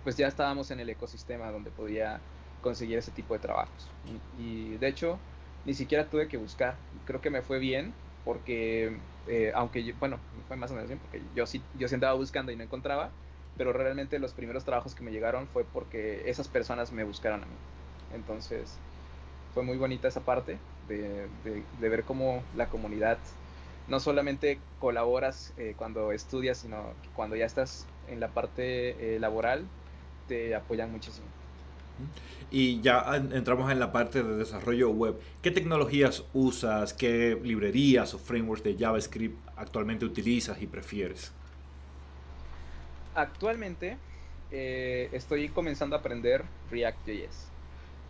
pues ya estábamos en el ecosistema donde podía conseguir ese tipo de trabajos. Y de hecho, ni siquiera tuve que buscar. Creo que me fue bien porque, bueno, me fue más o menos bien porque yo sí andaba buscando y no encontraba, pero realmente los primeros trabajos que me llegaron fue porque esas personas me buscaron a mí. Entonces, fue muy bonita esa parte de ver cómo la comunidad no solamente colaboras cuando estudias, sino que cuando ya estás en la parte laboral, te apoyan muchísimo. Y ya entramos en la parte de desarrollo web. ¿Qué tecnologías usas? ¿Qué librerías o frameworks de JavaScript actualmente utilizas y prefieres? Actualmente estoy comenzando a aprender React.js.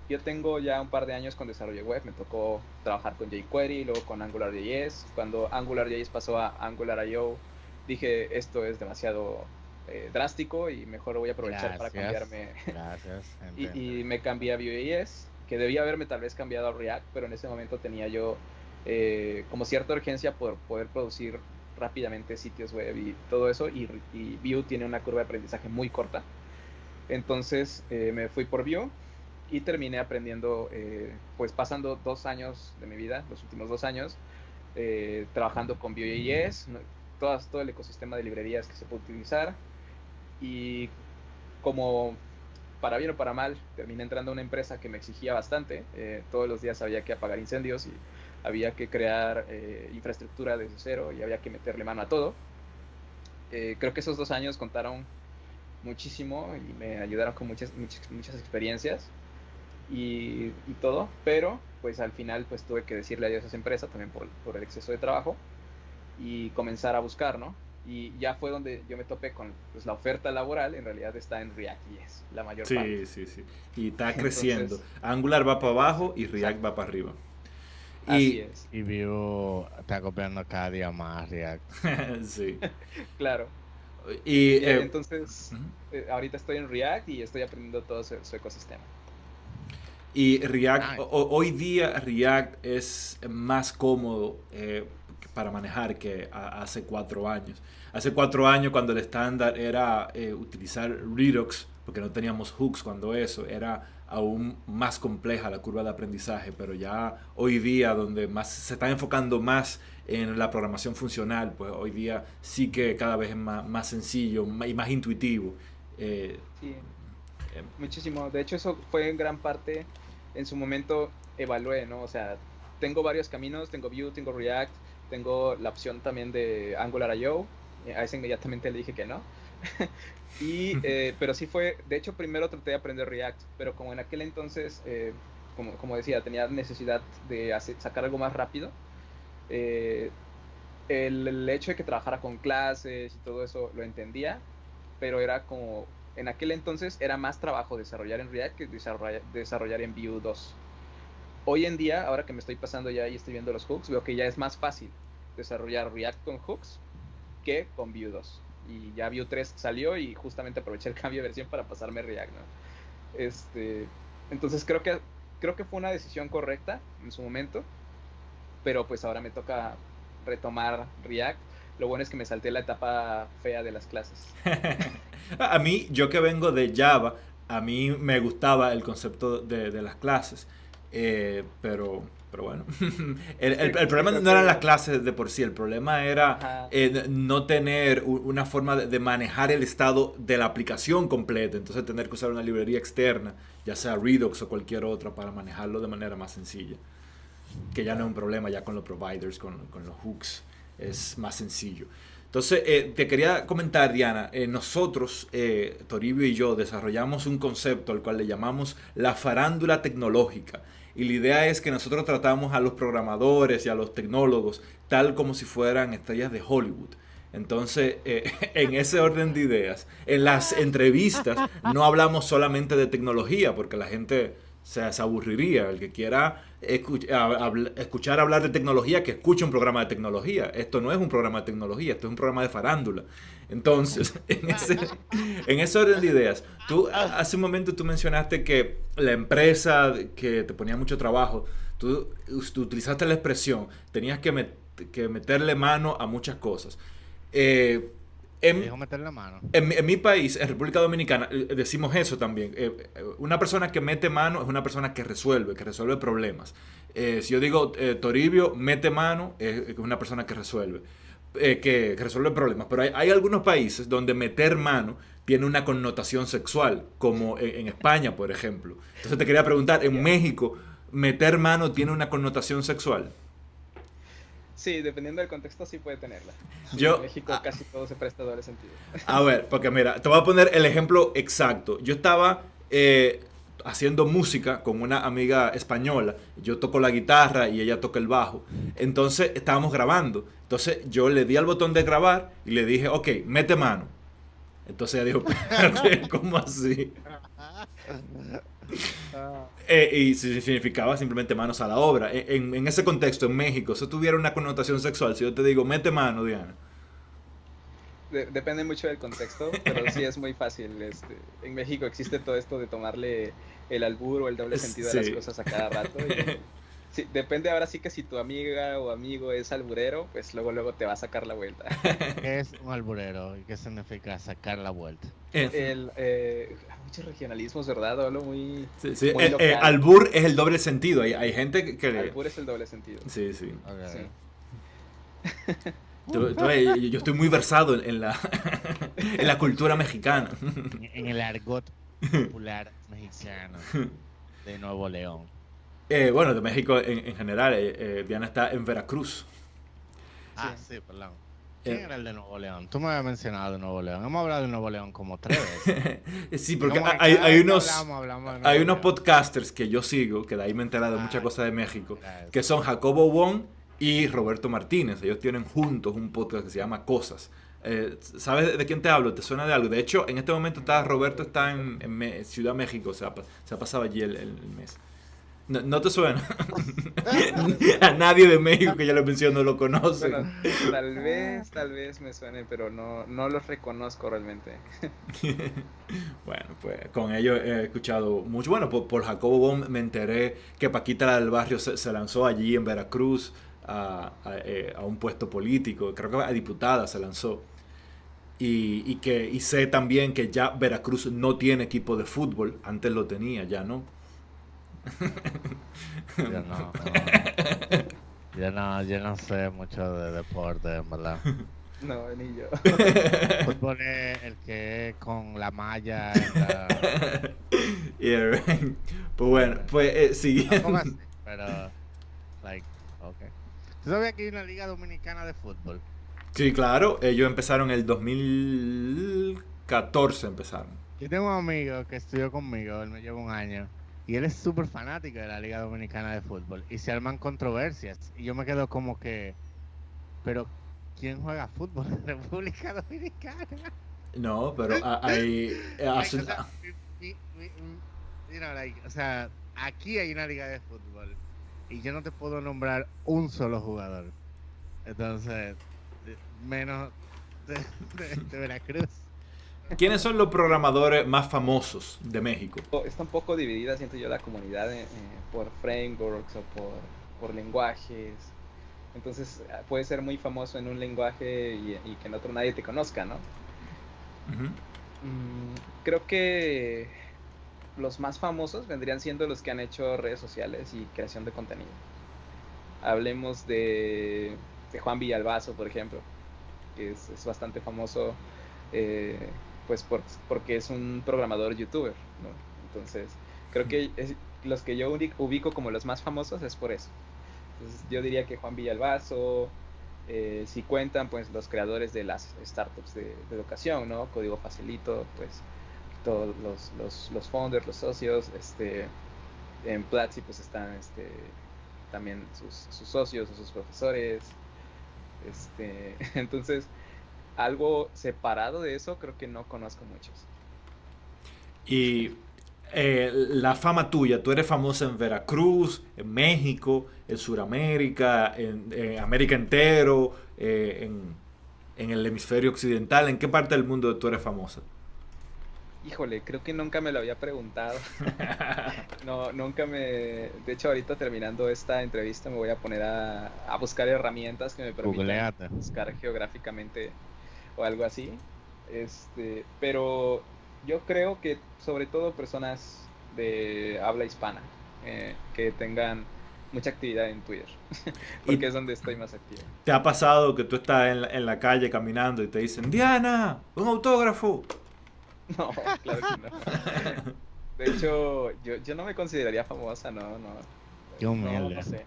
Yo tengo ya un par de años con desarrollo web, me tocó trabajar con jQuery, luego con AngularJS. Cuando AngularJS pasó a AngularIO, dije, esto es demasiado drástico y mejor voy a aprovechar para cambiarme. Gracias. y me cambié a Vue.js, que debía haberme tal vez cambiado a React, pero en ese momento tenía yo como cierta urgencia por poder producir rápidamente sitios web y todo eso, y Vue tiene una curva de aprendizaje muy corta. Entonces me fui por Vue y terminé aprendiendo, pues pasando 2 años de mi vida, los últimos 2 años, trabajando con Vue.js, todo el ecosistema de librerías que se puede utilizar, y como para bien o para mal, terminé entrando a una empresa que me exigía bastante. Todos los días había que apagar incendios y había que crear infraestructura desde cero y había que meterle mano a todo. Creo que esos 2 años contaron muchísimo y me ayudaron con muchas experiencias y todo, pero pues al final pues tuve que decirle adiós a esa empresa también por el exceso de trabajo y comenzar a buscar, ¿no? Y ya fue donde yo me topé con pues, la oferta laboral. En realidad está en React.js, la mayor parte. Sí. Y está creciendo. Entonces, Angular va para abajo y React va para arriba. Así es. Y Vue está copiando cada día más React. Sí. Claro. Y entonces, ahorita estoy en React y estoy aprendiendo todo su ecosistema. Y React, hoy día React es más cómodo para manejar que hace 4 años. Hace 4 años, cuando el estándar era utilizar Redux, porque no teníamos hooks, cuando eso era aún más compleja la curva de aprendizaje, pero ya hoy día, donde más se está enfocando más en la programación funcional, pues hoy día sí que cada vez es más sencillo y más intuitivo. Sí, muchísimo. De hecho, eso fue en gran parte, en su momento evalué, ¿no? O sea, tengo varios caminos, tengo Vue, tengo React, tengo la opción también de AngularIO. A ese inmediatamente le dije que no. Pero sí fue, de hecho primero traté de aprender React, pero como en aquel entonces, como decía, tenía necesidad de sacar algo más rápido. El hecho de que trabajara con clases y todo eso lo entendía, pero era como, en aquel entonces era más trabajo desarrollar en React que desarrollar en Vue 2. Hoy en día, ahora que me estoy pasando ya y estoy viendo los hooks, veo que ya es más fácil desarrollar React con hooks que con Vue 2. Y ya Vue 3 salió y justamente aproveché el cambio de versión para pasarme a React, ¿no? Entonces creo que fue una decisión correcta en su momento, pero pues ahora me toca retomar React. Lo bueno es que me salté la etapa fea de las clases. A mí, yo que vengo de Java, a mí me gustaba el concepto de las clases, pero bueno, el problema no eran las clases de por sí, el problema era no tener una forma de manejar el estado de la aplicación completa, entonces tener que usar una librería externa, ya sea Redux o cualquier otra, para manejarlo de manera más sencilla, que ya no es un problema ya con los providers, con los hooks, es más sencillo. Entonces, te quería comentar, Diana, nosotros, Toribio y yo, desarrollamos un concepto al cual le llamamos la farándula tecnológica. Y la idea es que nosotros tratamos a los programadores y a los tecnólogos tal como si fueran estrellas de Hollywood. Entonces, en ese orden de ideas, en las entrevistas no hablamos solamente de tecnología, porque la gente se aburriría. El que quiera escuchar hablar de tecnología, que escuche un programa de tecnología. Esto no es un programa de tecnología, esto es un programa de farándula. Entonces, en ese orden de ideas, tú hace un momento tú mencionaste que la empresa que te ponía mucho trabajo, tú utilizaste la expresión, tenías que meterle mano a muchas cosas. Meterle mano. En mi país, en República Dominicana, decimos eso también. Una persona que mete mano es una persona que resuelve problemas. Si yo digo Toribio mete mano, es una persona que resuelve. Que resuelve problemas. Pero hay algunos países donde meter mano tiene una connotación sexual, como en España, por ejemplo. Entonces te quería preguntar, ¿en México meter mano tiene una connotación sexual? Sí, dependiendo del contexto sí puede tenerla. En México casi todo se presta a doble sentido. A ver, porque mira, te voy a poner el ejemplo exacto. Yo estaba haciendo música con una amiga española. Yo toco la guitarra y ella toca el bajo. Entonces estábamos grabando. Entonces yo le di al botón de grabar y le dije, ok, mete mano. Entonces ella dijo, espérate, ¿cómo así? Y significaba simplemente manos a la obra. En ese contexto, en México, si tuviera una connotación sexual, si yo te digo, mete mano, Diana. Depende mucho del contexto, pero sí es muy fácil. En México existe todo esto de tomarle el albur o el doble sentido a las Sí. cosas a cada rato. Y sí, depende ahora sí que si tu amiga o amigo es alburero, pues luego te va a sacar la vuelta. ¿Qué es un alburero y qué significa sacar la vuelta? Muchos regionalismos, ¿verdad? Hablo muy, Sí, sí. muy local. Albur es el doble sentido. Hay gente que Albur es el doble sentido. Sí, sí. Ok. Sí. Yo estoy muy versado en la, en la cultura mexicana. En el argot popular mexicano de Nuevo León. Bueno, de México en general. Diana está en Veracruz. Ah, sí, perdón. ¿Quién Eh. era el de Nuevo León? Tú me habías mencionado de Nuevo León. Hemos hablado de Nuevo León como 3 veces. Sí, porque Como que hay cada vez que unos... hablamos de Nuevo Hay unos León. podcasters que yo sigo, que de ahí me he enterado de muchas cosas de México, que son Jacobo Wong y Roberto Martínez. Ellos tienen juntos un podcast que se llama Cosas. ¿Sabes de quién te hablo? ¿Te suena de algo? De hecho, en este momento Roberto está en Ciudad México, o sea, se ha pasado allí el mes. No te suena. A nadie de México que ya lo menciono lo conoce. Bueno, tal vez me suene, pero no los reconozco realmente. Bueno, pues con ellos he escuchado mucho. Bueno, por Jacobo Wong me enteré que Paquita la del Barrio se lanzó allí en Veracruz a un puesto político. Creo que a diputada se lanzó. Y sé también que ya Veracruz no tiene equipo de fútbol. Antes lo tenía, ya no. Yo no sé mucho de deporte, en verdad. No, ni yo. Fútbol es el que es con la malla en la... Yeah, pues bueno, pues siguiendo. Tampoco así, pero, like, okay. ¿Tú sabías que hay una liga dominicana de fútbol? Sí, claro, ellos empezaron en el 2014 empezaron. Yo tengo un amigo que estudió conmigo, él me lleva un año, y él es súper fanático de la Liga Dominicana de Fútbol, y se arman controversias, y yo me quedo como que, pero ¿quién juega fútbol en República Dominicana? No, pero hay... O sea, aquí hay una liga de fútbol, y yo no te puedo nombrar un solo jugador. Entonces, menos de Veracruz. ¿Quiénes son los programadores más famosos de México? Está un poco dividida, siento yo, la comunidad por frameworks o por lenguajes. Entonces puede ser muy famoso en un lenguaje y que en otro nadie te conozca, ¿no? Uh-huh. Creo que los más famosos vendrían siendo los que han hecho redes sociales y creación de contenido. Hablemos de Juan Villalbazo, por ejemplo, que es bastante famoso, pues porque es un programador youtuber, ¿no? Entonces creo que los que yo ubico como los más famosos es por eso. Entonces yo diría que Juan Villalbazo, si cuentan pues los creadores de las startups de educación, ¿no? Código Facilito, pues todos los founders, los socios, en Platzi pues están también sus socios o sus profesores, entonces algo separado de eso creo que no conozco muchos. Y la fama tuya, tú eres famosa en Veracruz, en México, en Sudamérica, en América entero, en el hemisferio occidental. ¿En qué parte del mundo tú eres famosa? Híjole, creo que nunca me lo había preguntado. No, nunca me... De hecho, ahorita terminando esta entrevista me voy a poner a buscar herramientas que me permitan buscar geográficamente o algo así. Pero yo creo que sobre todo personas de habla hispana que tengan mucha actividad en Twitter, porque es donde estoy más activo. ¿Te ha pasado que tú estás en la calle caminando y te dicen, Diana, un autógrafo? No, claro que no. De hecho, yo no me consideraría famosa, no. Qué humilde. No sé.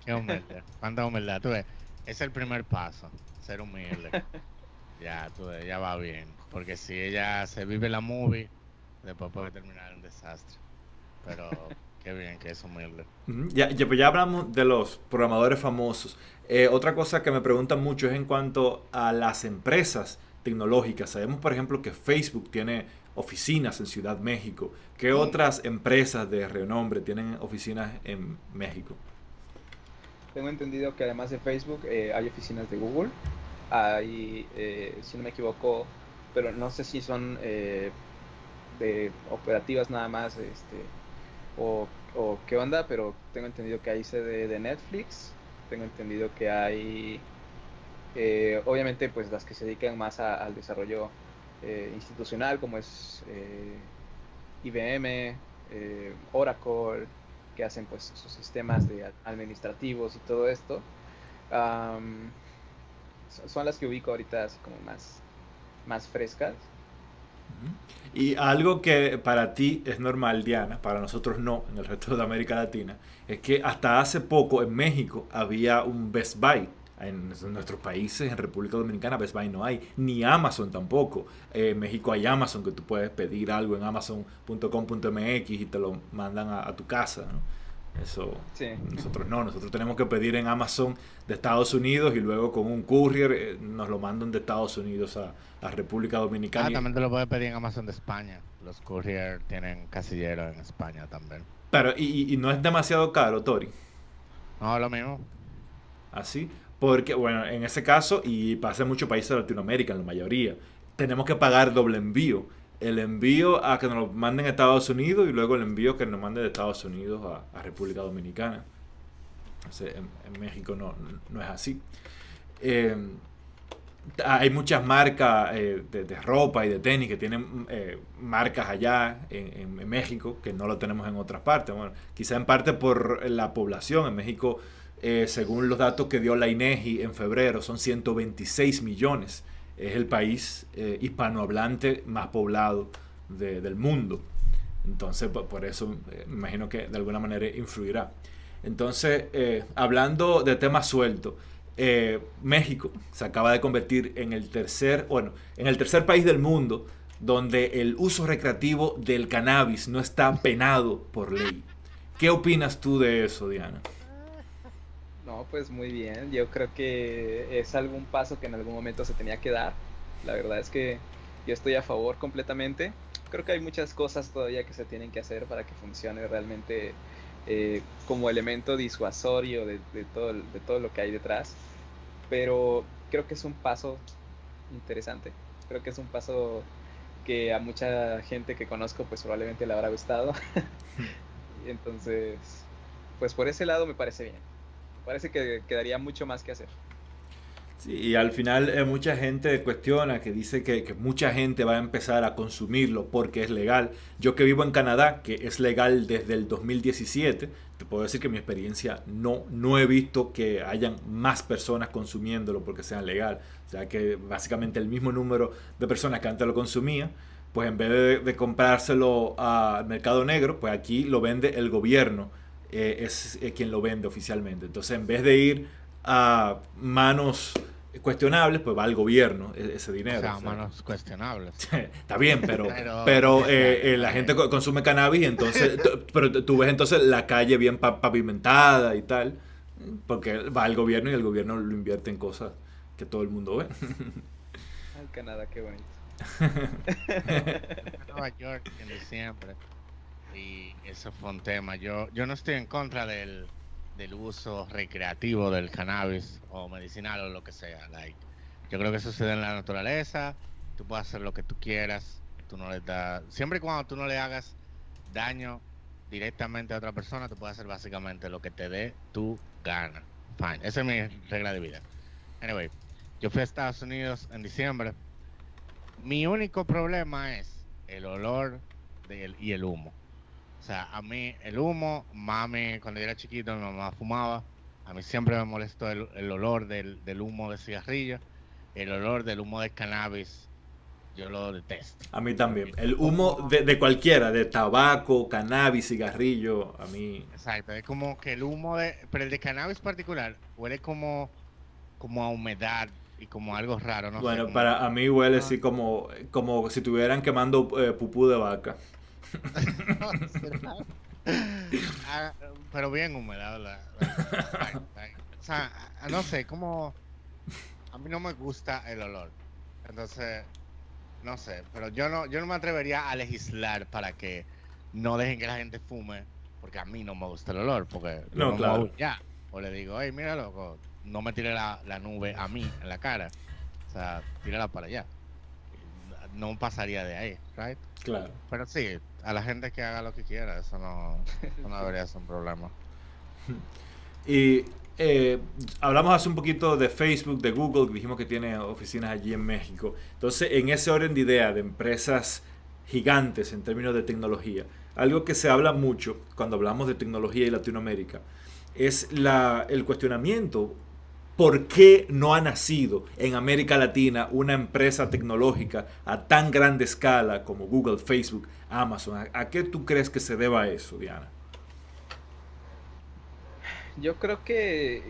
Qué humilde. Cuánta humildad. Tú ves, es el primer paso, ser humilde. Ya, tú ves, ya va bien. Porque si ella se vive la movie, después puede terminar en desastre. Pero qué bien que es humilde. Ya hablamos de los programadores famosos. Otra cosa que me preguntan mucho es en cuanto a las empresas tecnológicas. Sabemos, por ejemplo, que Facebook tiene oficinas en Ciudad México. ¿Qué otras empresas de renombre tienen oficinas en México? Tengo entendido que además de Facebook hay oficinas de Google. Hay, si no me equivoco, pero no sé si son de operativas nada más, o qué onda, pero tengo entendido que hay sede de Netflix. Tengo entendido que hay, obviamente, pues las que se dedican más al desarrollo institucional, como es IBM, Oracle, que hacen pues sus sistemas administrativos y todo esto. Am, Son las que ubico ahorita así como más frescas. Y algo que para ti es normal, Diana, para nosotros no, en el resto de América Latina, es que hasta hace poco en México había un Best Buy. En nuestros países, en República Dominicana, Best Buy no hay, ni Amazon tampoco. En México hay Amazon, que tú puedes pedir algo en amazon.com.mx y te lo mandan a tu casa, ¿no? Eso, Sí. nosotros no, nosotros tenemos que pedir en Amazon de Estados Unidos y luego con un courier nos lo mandan de Estados Unidos a República Dominicana. También te lo puedes pedir en Amazon de España. Los courier tienen casillero en España también. Pero, y no es demasiado caro, Tori. No, lo mismo. Así, porque, bueno, en ese caso, y pasa en muchos países de Latinoamérica, en la mayoría, tenemos que pagar doble envío. El envío a que nos lo manden a Estados Unidos y luego el envío que nos manden de Estados Unidos a República Dominicana. Entonces, en México no es así. Eh, Hay muchas marcas de ropa y de tenis que tienen marcas allá en México que no lo tenemos en otras partes. Bueno, quizá en parte por la población. En México, según los datos que dio la INEGI en febrero, son 126 millones. Es el país hispanohablante más poblado del mundo. Entonces, por eso me imagino que de alguna manera influirá. Entonces, hablando de temas sueltos, México se acaba de convertir en el tercer país del mundo donde el uso recreativo del cannabis no está penado por ley. ¿Qué opinas tú de eso, Diana? No, pues muy bien. Yo creo que es algún paso que en algún momento se tenía que dar. La verdad es que yo estoy a favor completamente. Creo que hay muchas cosas todavía que se tienen que hacer para que funcione realmente como elemento disuasorio de todo lo que hay detrás. Pero creo que es un paso interesante. Creo que es un paso que a mucha gente que conozco pues probablemente le habrá gustado. Entonces, pues por ese lado me parece bien. Parece que quedaría mucho más que hacer. Sí, y al final mucha gente cuestiona, que dice que mucha gente va a empezar a consumirlo porque es legal. Yo que vivo en Canadá, que es legal desde el 2017, te puedo decir que mi experiencia no he visto que hayan más personas consumiéndolo porque sea legal. O sea que básicamente el mismo número de personas que antes lo consumía, pues en vez de comprárselo al mercado negro, pues aquí lo vende el gobierno, es quien lo vende oficialmente. Entonces en vez de ir a manos cuestionables, pues va al gobierno ese dinero. O sea, manos cuestionables. Está bien, pero la gente consume cannabis, entonces, pero tú ves entonces la calle bien pavimentada y tal, porque va al gobierno y el gobierno lo invierte en cosas que todo el mundo ve. Ay, Canadá, qué bonito. En Nueva York en diciembre y eso fue un tema. Yo no estoy en contra del uso recreativo del cannabis o medicinal o lo que sea. Yo creo que eso se da en la naturaleza. Tú puedes hacer lo que tú quieras. Tú no le das, siempre y cuando tú no le hagas daño directamente a otra persona, tú puedes hacer básicamente lo que te dé tu gana. Fine. Esa es mi regla de vida. Anyway, yo fui a Estados Unidos en diciembre. Mi único problema es el olor y el humo. O sea, a mí el humo, mami, cuando yo era chiquito, mi mamá fumaba. A mí siempre me molestó el olor del humo de cigarrillo. El olor del humo de cannabis, yo lo detesto. A mí también. El humo de cualquiera, de tabaco, cannabis, cigarrillo, a mí... Exacto, es como que el humo pero el de cannabis particular huele como a humedad y como algo raro, no Bueno, sé. para a mí huele así como si estuvieran quemando pupú de vaca. Pero bien húmeda, o sea, no sé, como a mí no me gusta el olor. Entonces, no sé, pero yo no me atrevería a legislar para que no dejen que la gente fume, porque a mí no me gusta el olor, porque yo No, me muevo claro. y ya. O le digo, hey, mira, loco, no me tire la nube a mí en la cara. O sea, tírala para allá. No pasaría de ahí, right? Claro. Pero sí, a la gente que haga lo que quiera, eso no Sí. debería ser un problema. Y hablamos hace un poquito de Facebook, de Google, que dijimos que tiene oficinas allí en México. Entonces, en ese orden de idea de empresas gigantes en términos de tecnología, algo que se habla mucho cuando hablamos de tecnología y Latinoamérica es el cuestionamiento. ¿Por qué no ha nacido en América Latina una empresa tecnológica a tan grande escala como Google, Facebook, Amazon? ¿A qué tú crees que se deba eso, Diana? Yo creo que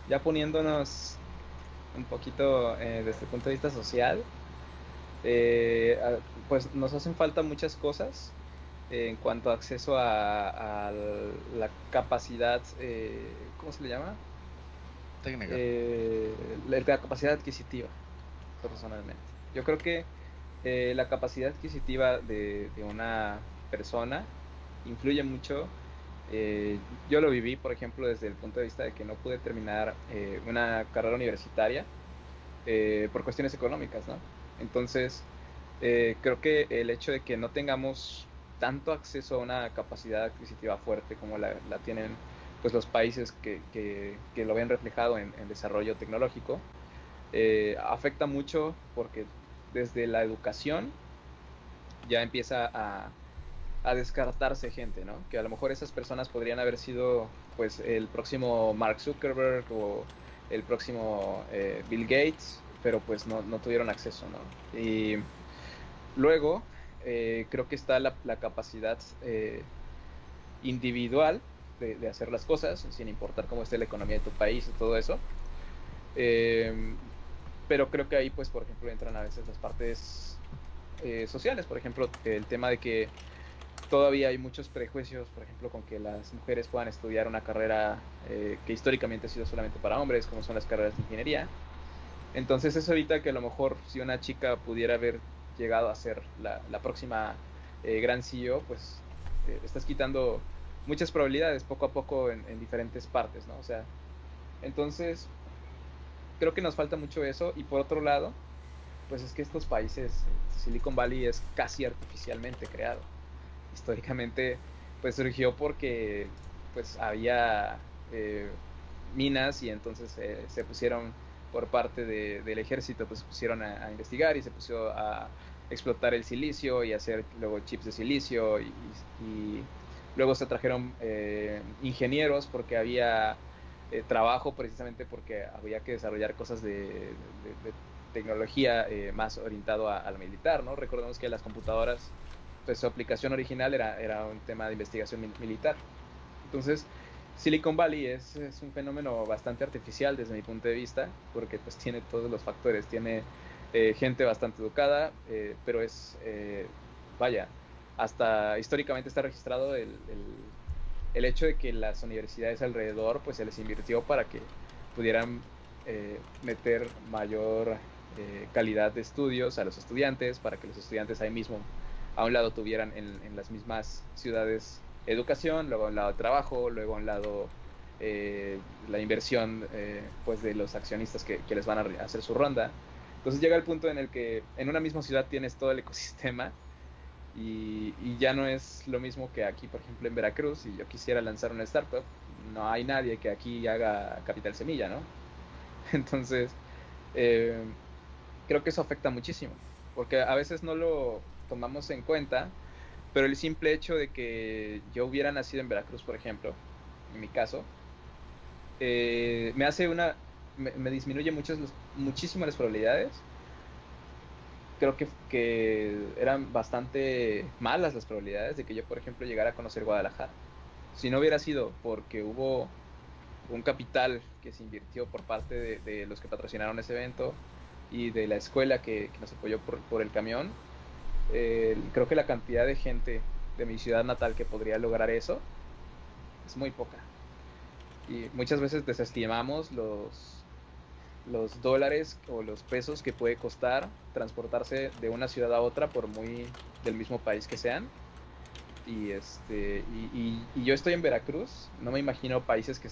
ya poniéndonos un poquito desde el punto de vista social, pues nos hacen falta muchas cosas en cuanto a acceso a la capacidad, ¿cómo se le llama? Técnica. La capacidad adquisitiva, personalmente. Yo creo que la capacidad adquisitiva de una persona influye mucho. Eh, yo lo viví, por ejemplo, desde el punto de vista de que no pude terminar una carrera universitaria por cuestiones económicas, ¿no? Entonces, creo que el hecho de que no tengamos tanto acceso a una capacidad adquisitiva fuerte como la tienen pues los países que lo ven reflejado en desarrollo tecnológico, afecta mucho porque desde la educación ya empieza a descartarse gente, ¿no? Que a lo mejor esas personas podrían haber sido pues el próximo Mark Zuckerberg o el próximo Bill Gates, pero pues no tuvieron acceso, ¿no? Y luego creo que está la capacidad individual de hacer las cosas, sin importar cómo esté la economía de tu país y todo eso. Eh, pero creo que ahí, pues, por ejemplo, entran a veces las partes sociales, por ejemplo, el tema de que todavía hay muchos prejuicios, por ejemplo, con que las mujeres puedan estudiar una carrera que históricamente ha sido solamente para hombres, como son las carreras de ingeniería. Entonces eso evita que a lo mejor si una chica pudiera haber llegado a ser la próxima gran CEO, pues estás quitando muchas probabilidades poco a poco en diferentes partes, ¿no? O sea, entonces creo que nos falta mucho eso y por otro lado, pues es que estos países, Silicon Valley es casi artificialmente creado. Históricamente pues surgió porque pues había minas y entonces se pusieron por parte del ejército, pues se pusieron a investigar y se puso a explotar el silicio y hacer luego chips de silicio y luego se trajeron ingenieros porque había trabajo precisamente porque había que desarrollar cosas de tecnología más orientado a lo militar, ¿no? Recordemos que las computadoras pues su aplicación original era un tema de investigación militar. Entonces, Silicon Valley es un fenómeno bastante artificial desde mi punto de vista, porque pues tiene todos los factores, tiene gente bastante educada, pero vaya, hasta históricamente está registrado el hecho de que las universidades alrededor pues se les invirtió para que pudieran meter mayor calidad de estudios a los estudiantes, para que los estudiantes ahí mismo a un lado tuvieran en las mismas ciudades educación, luego a un lado trabajo, luego a un lado la inversión pues de los accionistas que les van a hacer su ronda. Entonces llega el punto en el que en una misma ciudad tienes todo el ecosistema y ya no es lo mismo que aquí, por ejemplo, en Veracruz, si yo quisiera lanzar una startup, no hay nadie que aquí haga capital semilla, ¿no? Entonces, eh, creo que eso afecta muchísimo, porque a veces no lo tomamos en cuenta, pero el simple hecho de que yo hubiera nacido en Veracruz, por ejemplo, en mi caso, me hace me disminuye muchísimo las probabilidades. Creo que eran bastante malas las probabilidades de que yo, por ejemplo, llegara a conocer Guadalajara. Si no hubiera sido porque hubo un capital que se invirtió por parte de los que patrocinaron ese evento y de la escuela que nos apoyó por el camión, creo que la cantidad de gente de mi ciudad natal que podría lograr eso es muy poca. Y muchas veces desestimamos los dólares o los pesos que puede costar transportarse de una ciudad a otra por muy del mismo país que sean. Y yo estoy en Veracruz, no me imagino países que,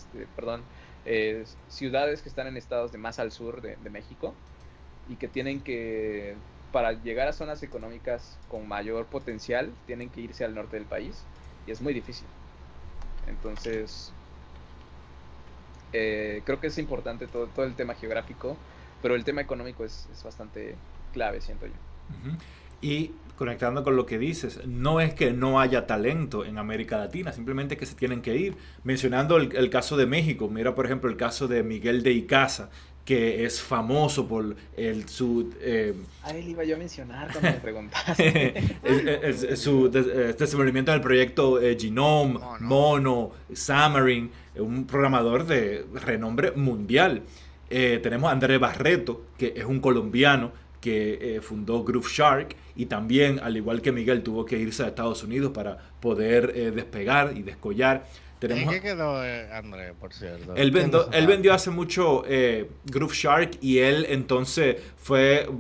ciudades que están en estados de más al sur de México y que tienen que, para llegar a zonas económicas con mayor potencial, tienen que irse al norte del país y es muy difícil. Entonces, creo que es importante todo el tema geográfico, pero el tema económico es bastante clave, siento yo. Uh-huh. Y conectando con lo que dices, no es que no haya talento en América Latina, simplemente que se tienen que ir. Mencionando el caso de México, mira por ejemplo el caso de Miguel de Icaza, que es famoso por su... A él iba yo a mencionar cuando me preguntaste. su desenvolvimiento del proyecto Genome, Mono, Xamarin, un programador de renombre mundial. Tenemos a André Barreto, que es un colombiano que fundó Groove Shark y también, al igual que Miguel, tuvo que irse a Estados Unidos para poder despegar y descollar. ¿En qué quedó André, por cierto? Él vendió hace mucho Groove Shark y él entonces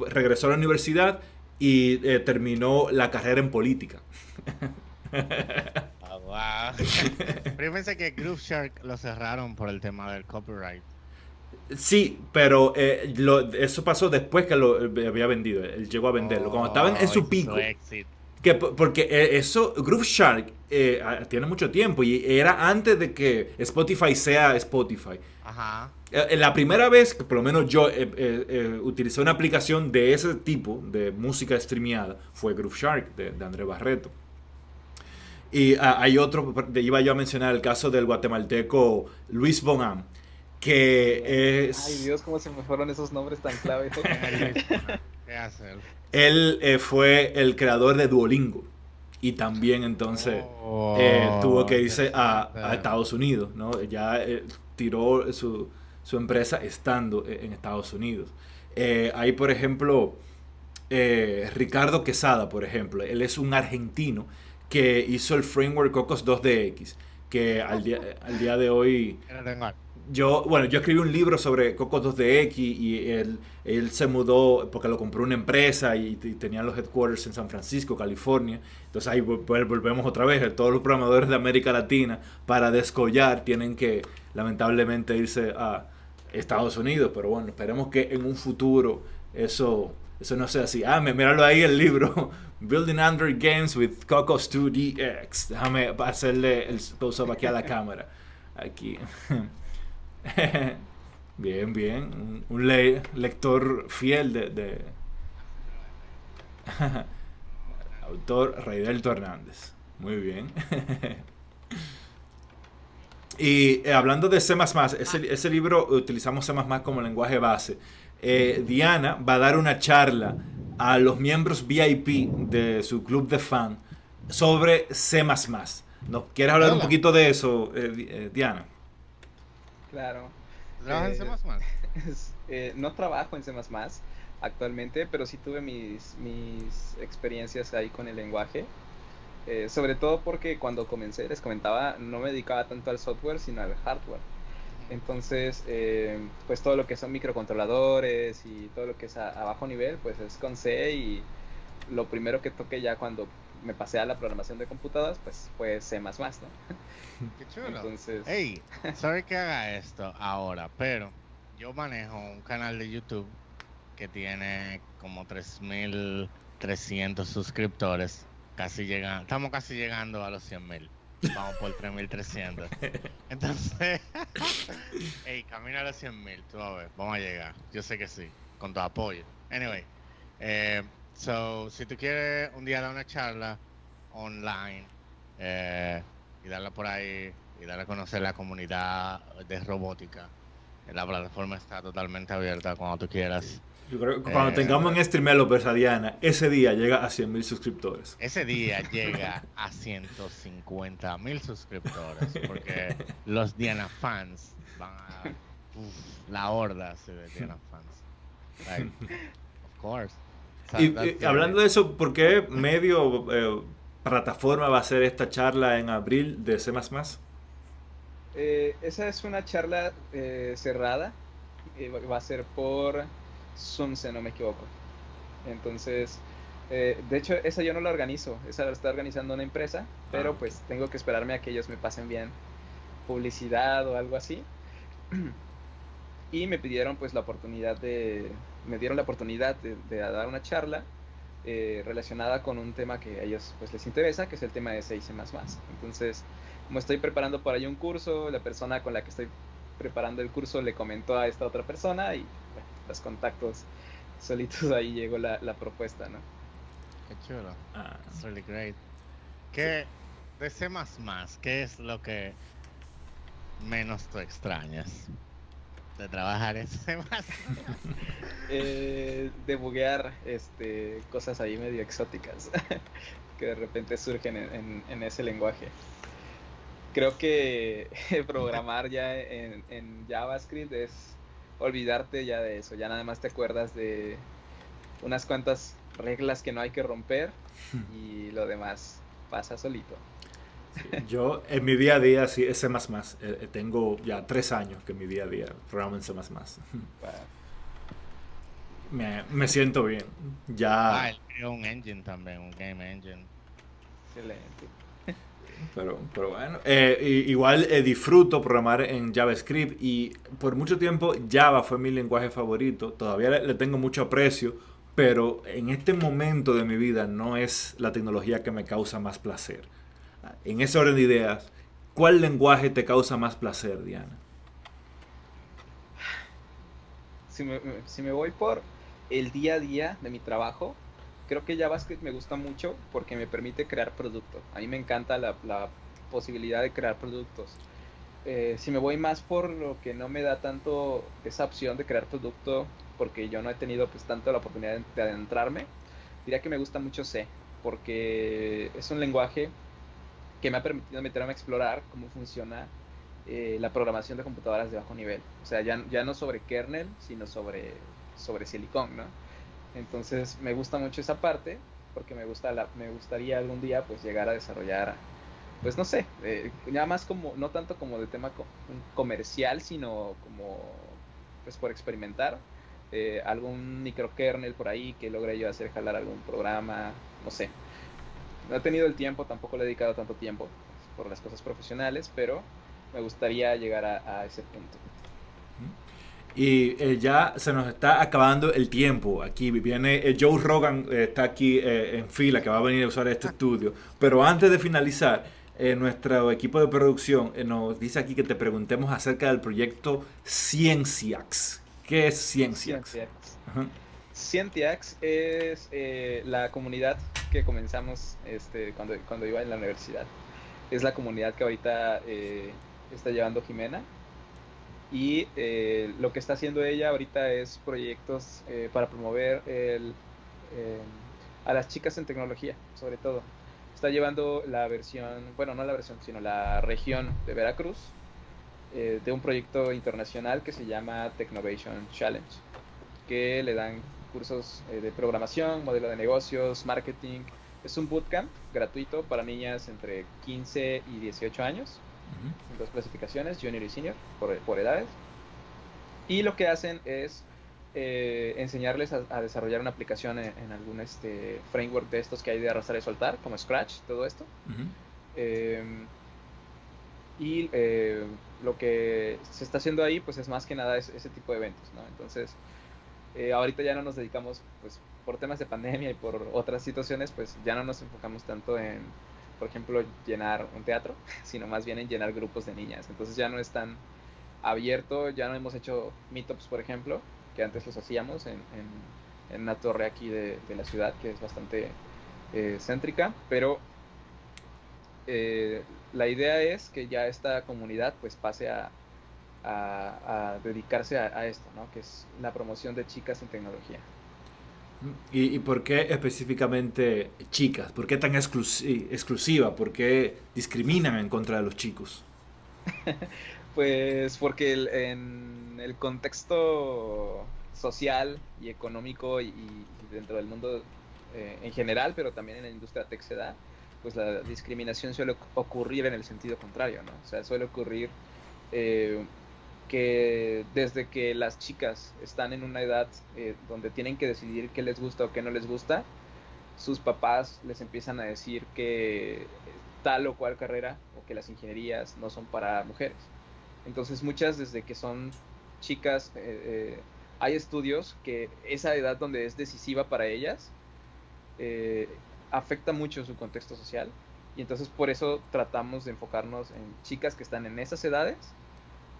regresó a la universidad y terminó la carrera en política. Oh, wow. Pero yo pensé que Groove Shark lo cerraron por el tema del copyright. Sí, pero eso pasó después que lo había vendido. Él llegó a venderlo. Cuando estaban en su pico. Porque Groove Shark tiene mucho tiempo y era antes de que Spotify sea Spotify. Ajá. La primera vez que por lo menos yo utilicé una aplicación de ese tipo de música streameada fue Groove Shark de André Barreto. Y hay otro, iba yo a mencionar el caso del guatemalteco Luis Bonham, que es... Ay Dios, cómo se me fueron esos nombres tan claves. ¿Qué hace él? Él fue el creador de Duolingo y también entonces tuvo que irse a Estados Unidos, ¿no? Ya tiró su empresa estando en Estados Unidos. Hay, por ejemplo, Ricardo Quesada, por ejemplo. Él es un argentino que hizo el framework Cocos 2DX, que al día de hoy... Yo escribí un libro sobre Cocos 2DX y él se mudó porque lo compró una empresa y tenían los headquarters en San Francisco, California. Entonces ahí volvemos otra vez. Todos los programadores de América Latina para descollar tienen que lamentablemente irse a Estados Unidos. Pero bueno, esperemos que en un futuro eso no sea así. Míralo ahí el libro. Building Android Games with Cocos 2DX. Déjame hacerle el close-up aquí a la cámara. Aquí. Bien. Un lector fiel de autor Raidelto Hernández. Muy bien. Y hablando de C++, ese libro utilizamos C++ como lenguaje base. Diana va a dar una charla a los miembros VIP de su club de fan sobre C++. ¿Nos quieres hablar un poquito de eso, Diana? Claro. ¿Trabajas en C++? No trabajo en C++ actualmente, pero sí tuve mis experiencias ahí con el lenguaje. Sobre todo porque cuando comencé, les comentaba, no me dedicaba tanto al software, sino al hardware. Entonces, pues todo lo que son microcontroladores y todo lo que es a bajo nivel, pues es con C, y lo primero que toqué ya cuando me pasé a la programación de computadoras, pues fue C++, ¿no? Qué chulo. Entonces... Hey, sorry que haga esto ahora, pero yo manejo un canal de YouTube que tiene como 3.300 suscriptores. Estamos casi llegando a los 100.000. Vamos por 3.300. Entonces, hey, camina a los 100.000, tú a ver, vamos a llegar. Yo sé que sí, con tu apoyo. Anyway, si tú quieres un día dar una charla online y darla por ahí y darle a conocer la comunidad de robótica, la plataforma está totalmente abierta cuando tú quieras. Yo creo que cuando tengamos en Streamelovers a Diana, ese día llega a 100.000 suscriptores. Ese día llega a 150.000 suscriptores, porque los Diana fans van a... la horda de Diana fans. Like, of course. Y hablando de eso, ¿por qué medio plataforma va a ser esta charla en abril de C++? Esa es una charla cerrada. Va a ser por Zoom, si no me equivoco. Entonces, de hecho, esa yo no la organizo, esa la está organizando una empresa, pero Ok. pues tengo que esperarme a que ellos me pasen bien publicidad o algo así. Y me pidieron pues me dieron la oportunidad de dar una charla relacionada con un tema que a ellos pues les interesa, que es el tema de C y C++. Entonces, como estoy preparando por ahí un curso, la persona con la que estoy preparando el curso le comentó a esta otra persona y bueno, los contactos solitos ahí llegó la propuesta, ¿no? Qué chulo. Ah, That's really great. sí. ¿Qué de C++, qué es lo que menos tú extrañas de trabajar en C++? Debuguear cosas ahí medio exóticas que de repente surgen en ese lenguaje. Creo que programar ya en JavaScript es olvidarte ya de eso, ya nada más te acuerdas de unas cuantas reglas que no hay que romper y lo demás pasa solito. Sí, yo en mi día a día sí es C++. Tengo ya 3 años que en mi día a día programo en C++. Wow, Me siento bien. Ya, Él creó un engine también, un game engine. excelente. pero bueno. Igual disfruto programar en JavaScript y por mucho tiempo Java fue mi lenguaje favorito. Todavía le tengo mucho aprecio, pero en este momento de mi vida no es la tecnología que me causa más placer. En ese orden de ideas, ¿cuál lenguaje te causa más placer, Diana? Si me voy por el día a día de mi trabajo, creo que JavaScript me gusta mucho porque me permite crear productos. A mí me encanta la posibilidad de crear productos. Si me voy más por lo que no me da tanto esa opción de crear producto, porque yo no he tenido pues tanto la oportunidad de adentrarme, diría que me gusta mucho C, porque es un lenguaje que me ha permitido meterme a explorar cómo funciona la programación de computadoras de bajo nivel. O sea, ya no sobre kernel, sino sobre silicón, ¿no? Entonces me gusta mucho esa parte porque me gustaría algún día pues llegar a desarrollar, pues no sé, ya más como, no tanto como de tema comercial, sino como pues por experimentar algún microkernel por ahí que logre yo hacer jalar algún programa, no sé. No he tenido el tiempo, tampoco le he dedicado tanto tiempo por las cosas profesionales, pero me gustaría llegar a ese punto. Y ya se nos está acabando el tiempo. Aquí viene Joe Rogan, está aquí en fila, que va a venir a usar este estudio. Pero antes de finalizar, nuestro equipo de producción nos dice aquí que te preguntemos acerca del proyecto Cienciax. ¿Qué es Cienciax? Scientiax. Ajá. Scientiax es la comunidad que comenzamos cuando iba en la universidad. Es la comunidad que ahorita está llevando Jimena. Y lo que está haciendo ella ahorita es proyectos para promover eh, a las chicas en tecnología, sobre todo. Está llevando la versión, bueno, no la versión, sino la región de Veracruz de un proyecto internacional que se llama Technovation Challenge, que le dan cursos de programación, modelo de negocios, marketing. Es un bootcamp gratuito para niñas entre 15 y 18 años, Ujú. en dos clasificaciones, junior y senior, por edades. Y lo que hacen es enseñarles a desarrollar una aplicación en algún framework de estos que hay de arrastrar y soltar, como Scratch, todo esto. Ujú. Eh, y lo que se está haciendo ahí, pues es más que nada ese tipo de eventos, ¿no? Entonces, ahorita ya no nos dedicamos, pues por temas de pandemia y por otras situaciones, pues ya no nos enfocamos tanto en, por ejemplo, llenar un teatro, sino más bien en llenar grupos de niñas. Entonces ya no es tan abierto, ya no hemos hecho meetups, por ejemplo, que antes los hacíamos en una torre aquí de la ciudad que es bastante céntrica, pero la idea es que ya esta comunidad pues pase a dedicarse a esto, ¿no? Que es la promoción de chicas en tecnología. ¿Y por qué específicamente chicas? ¿Por qué tan exclusiva? ¿Por qué discriminan en contra de los chicos? Pues porque en el contexto social y económico y dentro del mundo en general, pero también en la industria tech se da, pues la discriminación suele ocurrir en el sentido contrario, ¿no? O sea, suele ocurrir eh, que desde que las chicas están en una edad donde tienen que decidir qué les gusta o qué no les gusta, sus papás les empiezan a decir que tal o cual carrera o que las ingenierías no son para mujeres. Entonces muchas desde que son chicas, hay estudios que esa edad donde es decisiva para ellas afecta mucho su contexto social, y entonces por eso tratamos de enfocarnos en chicas que están en esas edades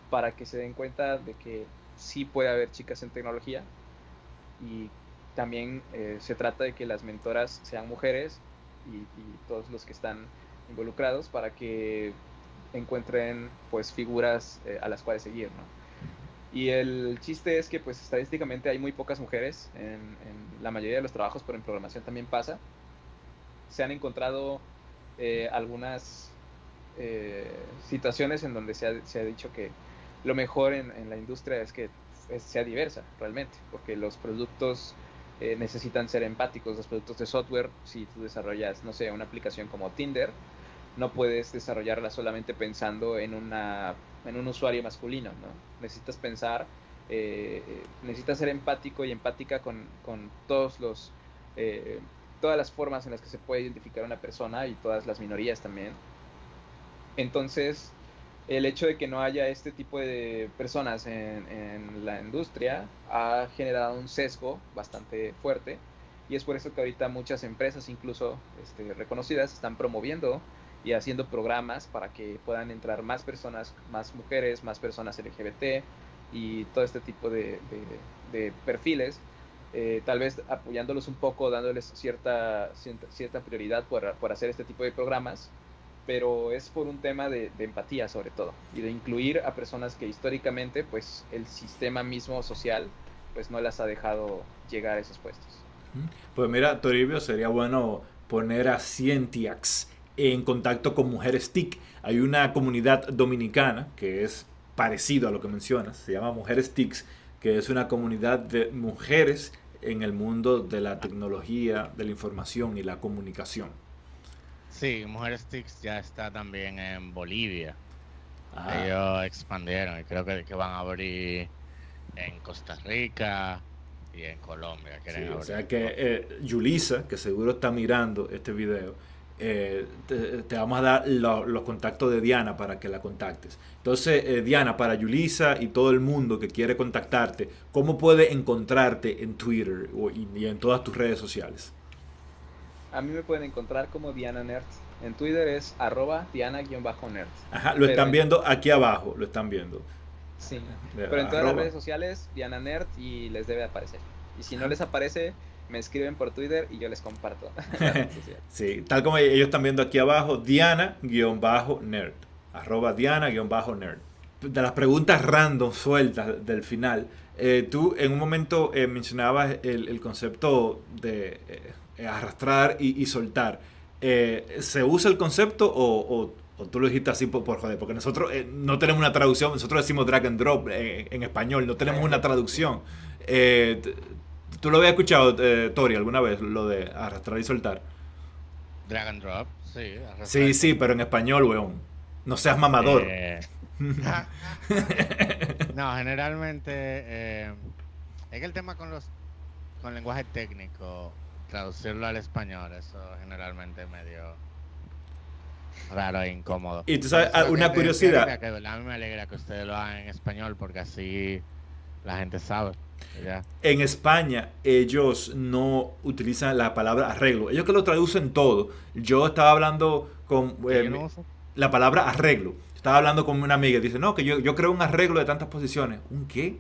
para que se den cuenta de que sí puede haber chicas en tecnología, y también se trata de que las mentoras sean mujeres y todos los que están involucrados para que encuentren pues figuras a las cuales seguir, ¿no? Y el chiste es que pues estadísticamente hay muy pocas mujeres en la mayoría de los trabajos, pero en programación también pasa. Se han encontrado algunas situaciones en donde se ha dicho que lo mejor en la industria es que sea diversa realmente, porque los productos necesitan ser empáticos. Los productos de software, si tú desarrollas, no sé, una aplicación como Tinder, no puedes desarrollarla solamente pensando en un usuario masculino, ¿no? Necesitas pensar, necesitas ser empático y empática con todos todas las formas en las que se puede identificar a una persona y todas las minorías también. Entonces, el hecho de que no haya este tipo de personas en la industria ha generado un sesgo bastante fuerte, y es por eso que ahorita muchas empresas, incluso reconocidas, están promoviendo y haciendo programas para que puedan entrar más personas, más mujeres, más personas LGBT y todo este tipo de perfiles, tal vez apoyándolos un poco, dándoles cierta prioridad por hacer este tipo de programas, pero es por un tema de empatía sobre todo, y de incluir a personas que históricamente pues el sistema mismo social pues no las ha dejado llegar a esos puestos. Pues mira, Toribio, sería bueno poner a Scientiacs en contacto con Mujeres TIC. Hay una comunidad dominicana que es parecido a lo que mencionas, se llama Mujeres TIC, que es una comunidad de mujeres en el mundo de la tecnología, de la información y la comunicación. Sí, Mujeres TICs ya está también en Bolivia. Ah. Ellos expandieron y creo que van a abrir en Costa Rica y en Colombia. Sí, o sea que Yulisa, que seguro está mirando este video, te vamos a dar los contactos de Diana para que la contactes. Entonces, Diana, para Yulisa y todo el mundo que quiere contactarte, ¿cómo puede encontrarte en Twitter y en todas tus redes sociales? A mí me pueden encontrar como Diana Nerd. En Twitter es @Diana_Nerd. Ajá, lo están viendo aquí abajo, lo están viendo. Sí, pero en todas las redes sociales, Diana Nerd, y les debe aparecer. Y si no les aparece, me escriben por Twitter y yo les comparto. Sí, tal como ellos están viendo aquí abajo, Diana_Nerd. @Diana_Nerd. De las preguntas random sueltas del final, tú en un momento mencionabas el concepto de arrastrar y soltar. ¿Se usa el concepto o tú lo dijiste así por joder? Porque nosotros no tenemos una traducción, nosotros decimos drag and drop en español, no tenemos una traducción. ¿Tú lo habías escuchado, Tori, alguna vez, lo de arrastrar y soltar? Drag and drop, sí. Sí, sí, pero en español, weón. No seas mamador. No, generalmente es que el tema con lenguaje técnico, traducirlo al español, eso generalmente es medio raro e incómodo. Y tú sabes, una curiosidad. Que a mí me alegra que ustedes lo hagan en español, porque así la gente sabe. ¿Ya? En España ellos no utilizan la palabra arreglo. Ellos que lo traducen todo. Yo estaba hablando con la palabra arreglo. Estaba hablando con una amiga y dice, no, que yo creo un arreglo de tantas posiciones. ¿Un qué?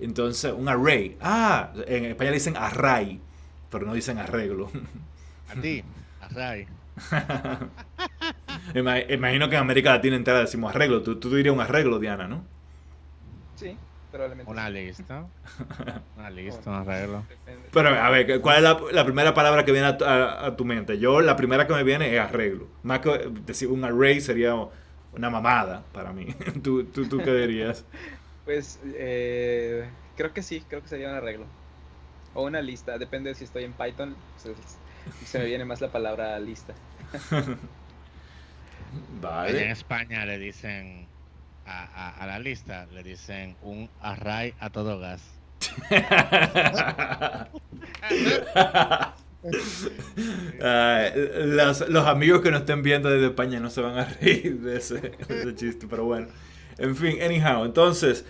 Entonces, un array. Ah, en España le dicen array, pero no dicen arreglo. A ti, array. Imagino que en América Latina entera decimos arreglo. Tú dirías un arreglo, Diana, ¿no? Sí, probablemente. Una lista. Una lista, un arreglo. Pero a ver, ¿cuál es la primera palabra que viene a tu mente? Yo, la primera que me viene es arreglo. Más que decir un array sería una mamada para mí. ¿Tú qué dirías? Pues creo que sí, creo que sería un arreglo. O una lista, depende de si estoy en Python, se me viene más la palabra lista. Vale. En España le dicen a la lista le dicen un array a todo gas. Los amigos que nos estén viendo desde España no se van a reír de ese chiste, pero bueno. En fin, anyhow, entonces,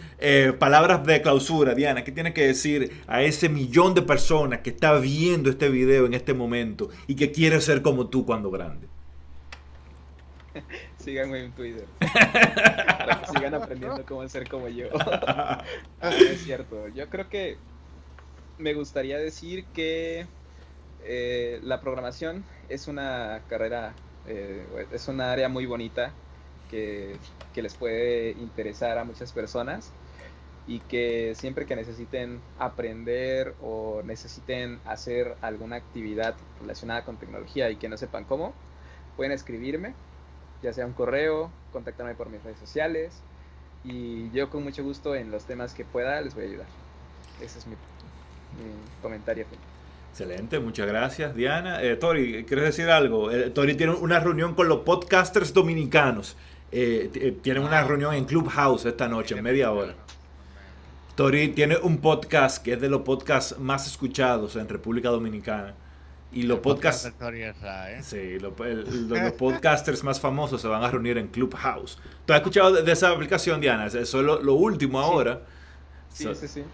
palabras de clausura, Diana, ¿qué tienes que decir a ese millón de personas que está viendo este video en este momento y que quiere ser como tú cuando grande? Síganme en Twitter. Para que sigan aprendiendo cómo ser como yo. Es cierto. Yo creo que me gustaría decir que la programación es una carrera, es una área muy bonita que les puede interesar a muchas personas y que siempre que necesiten aprender o necesiten hacer alguna actividad relacionada con tecnología y que no sepan cómo, pueden escribirme, ya sea un correo, contactarme por mis redes sociales y yo con mucho gusto en los temas que pueda les voy a ayudar. Ese es mi comentario final. Excelente, muchas gracias, Diana. Tori, ¿quieres decir algo? Tori tiene una reunión con los podcasters dominicanos. Tienen una reunión en Clubhouse esta noche, en media hora. Tori tiene un podcast que es de los podcasts más escuchados en República Dominicana. Y los podcasts... Sí, los podcasters más famosos se van a reunir en Clubhouse. ¿Tú has escuchado de esa aplicación, Diana? Eso es lo último ahora. Sí,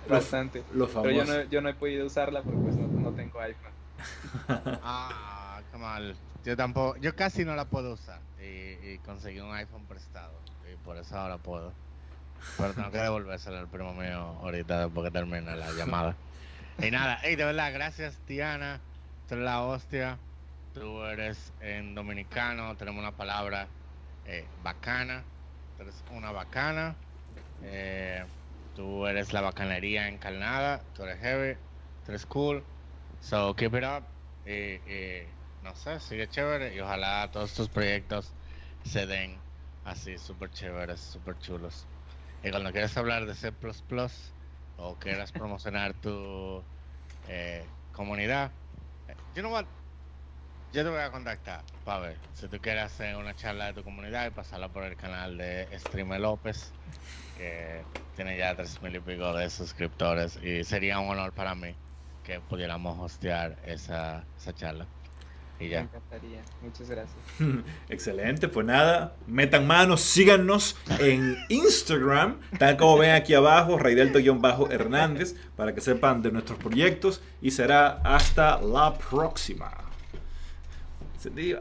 bastante. Pero yo no he podido usarla porque pues no tengo iPhone. Qué mal. Yo tampoco, yo casi no la puedo usar y conseguí un iPhone prestado y por eso ahora puedo. Pero tengo que devolvérselo al primo mío ahorita después que termine la llamada. Y nada, de verdad, gracias Diana, tú eres la hostia, tú eres en dominicano, tenemos una palabra bacana, tú eres una bacana. Tú eres la bacanería encarnada, tú eres heavy, tú eres cool. So keep it up. No sé, sigue chévere y ojalá todos tus proyectos se den así, súper chéveres, súper chulos. Y cuando quieras hablar de C++ o quieras promocionar tu comunidad, you know what? Yo te voy a contactar para ver si tú quieres hacer una charla de tu comunidad y pasarla por el canal de Streamer López, que tiene ya 3,000 y pico de suscriptores y sería un honor para mí que pudiéramos hostear esa charla. Y ya. Me encantaría, muchas gracias. Excelente, pues nada, metan manos, síganos en Instagram, tal como ven aquí abajo, Raidelto-Hernández, para que sepan de nuestros proyectos y será hasta la próxima. ¿Entendido?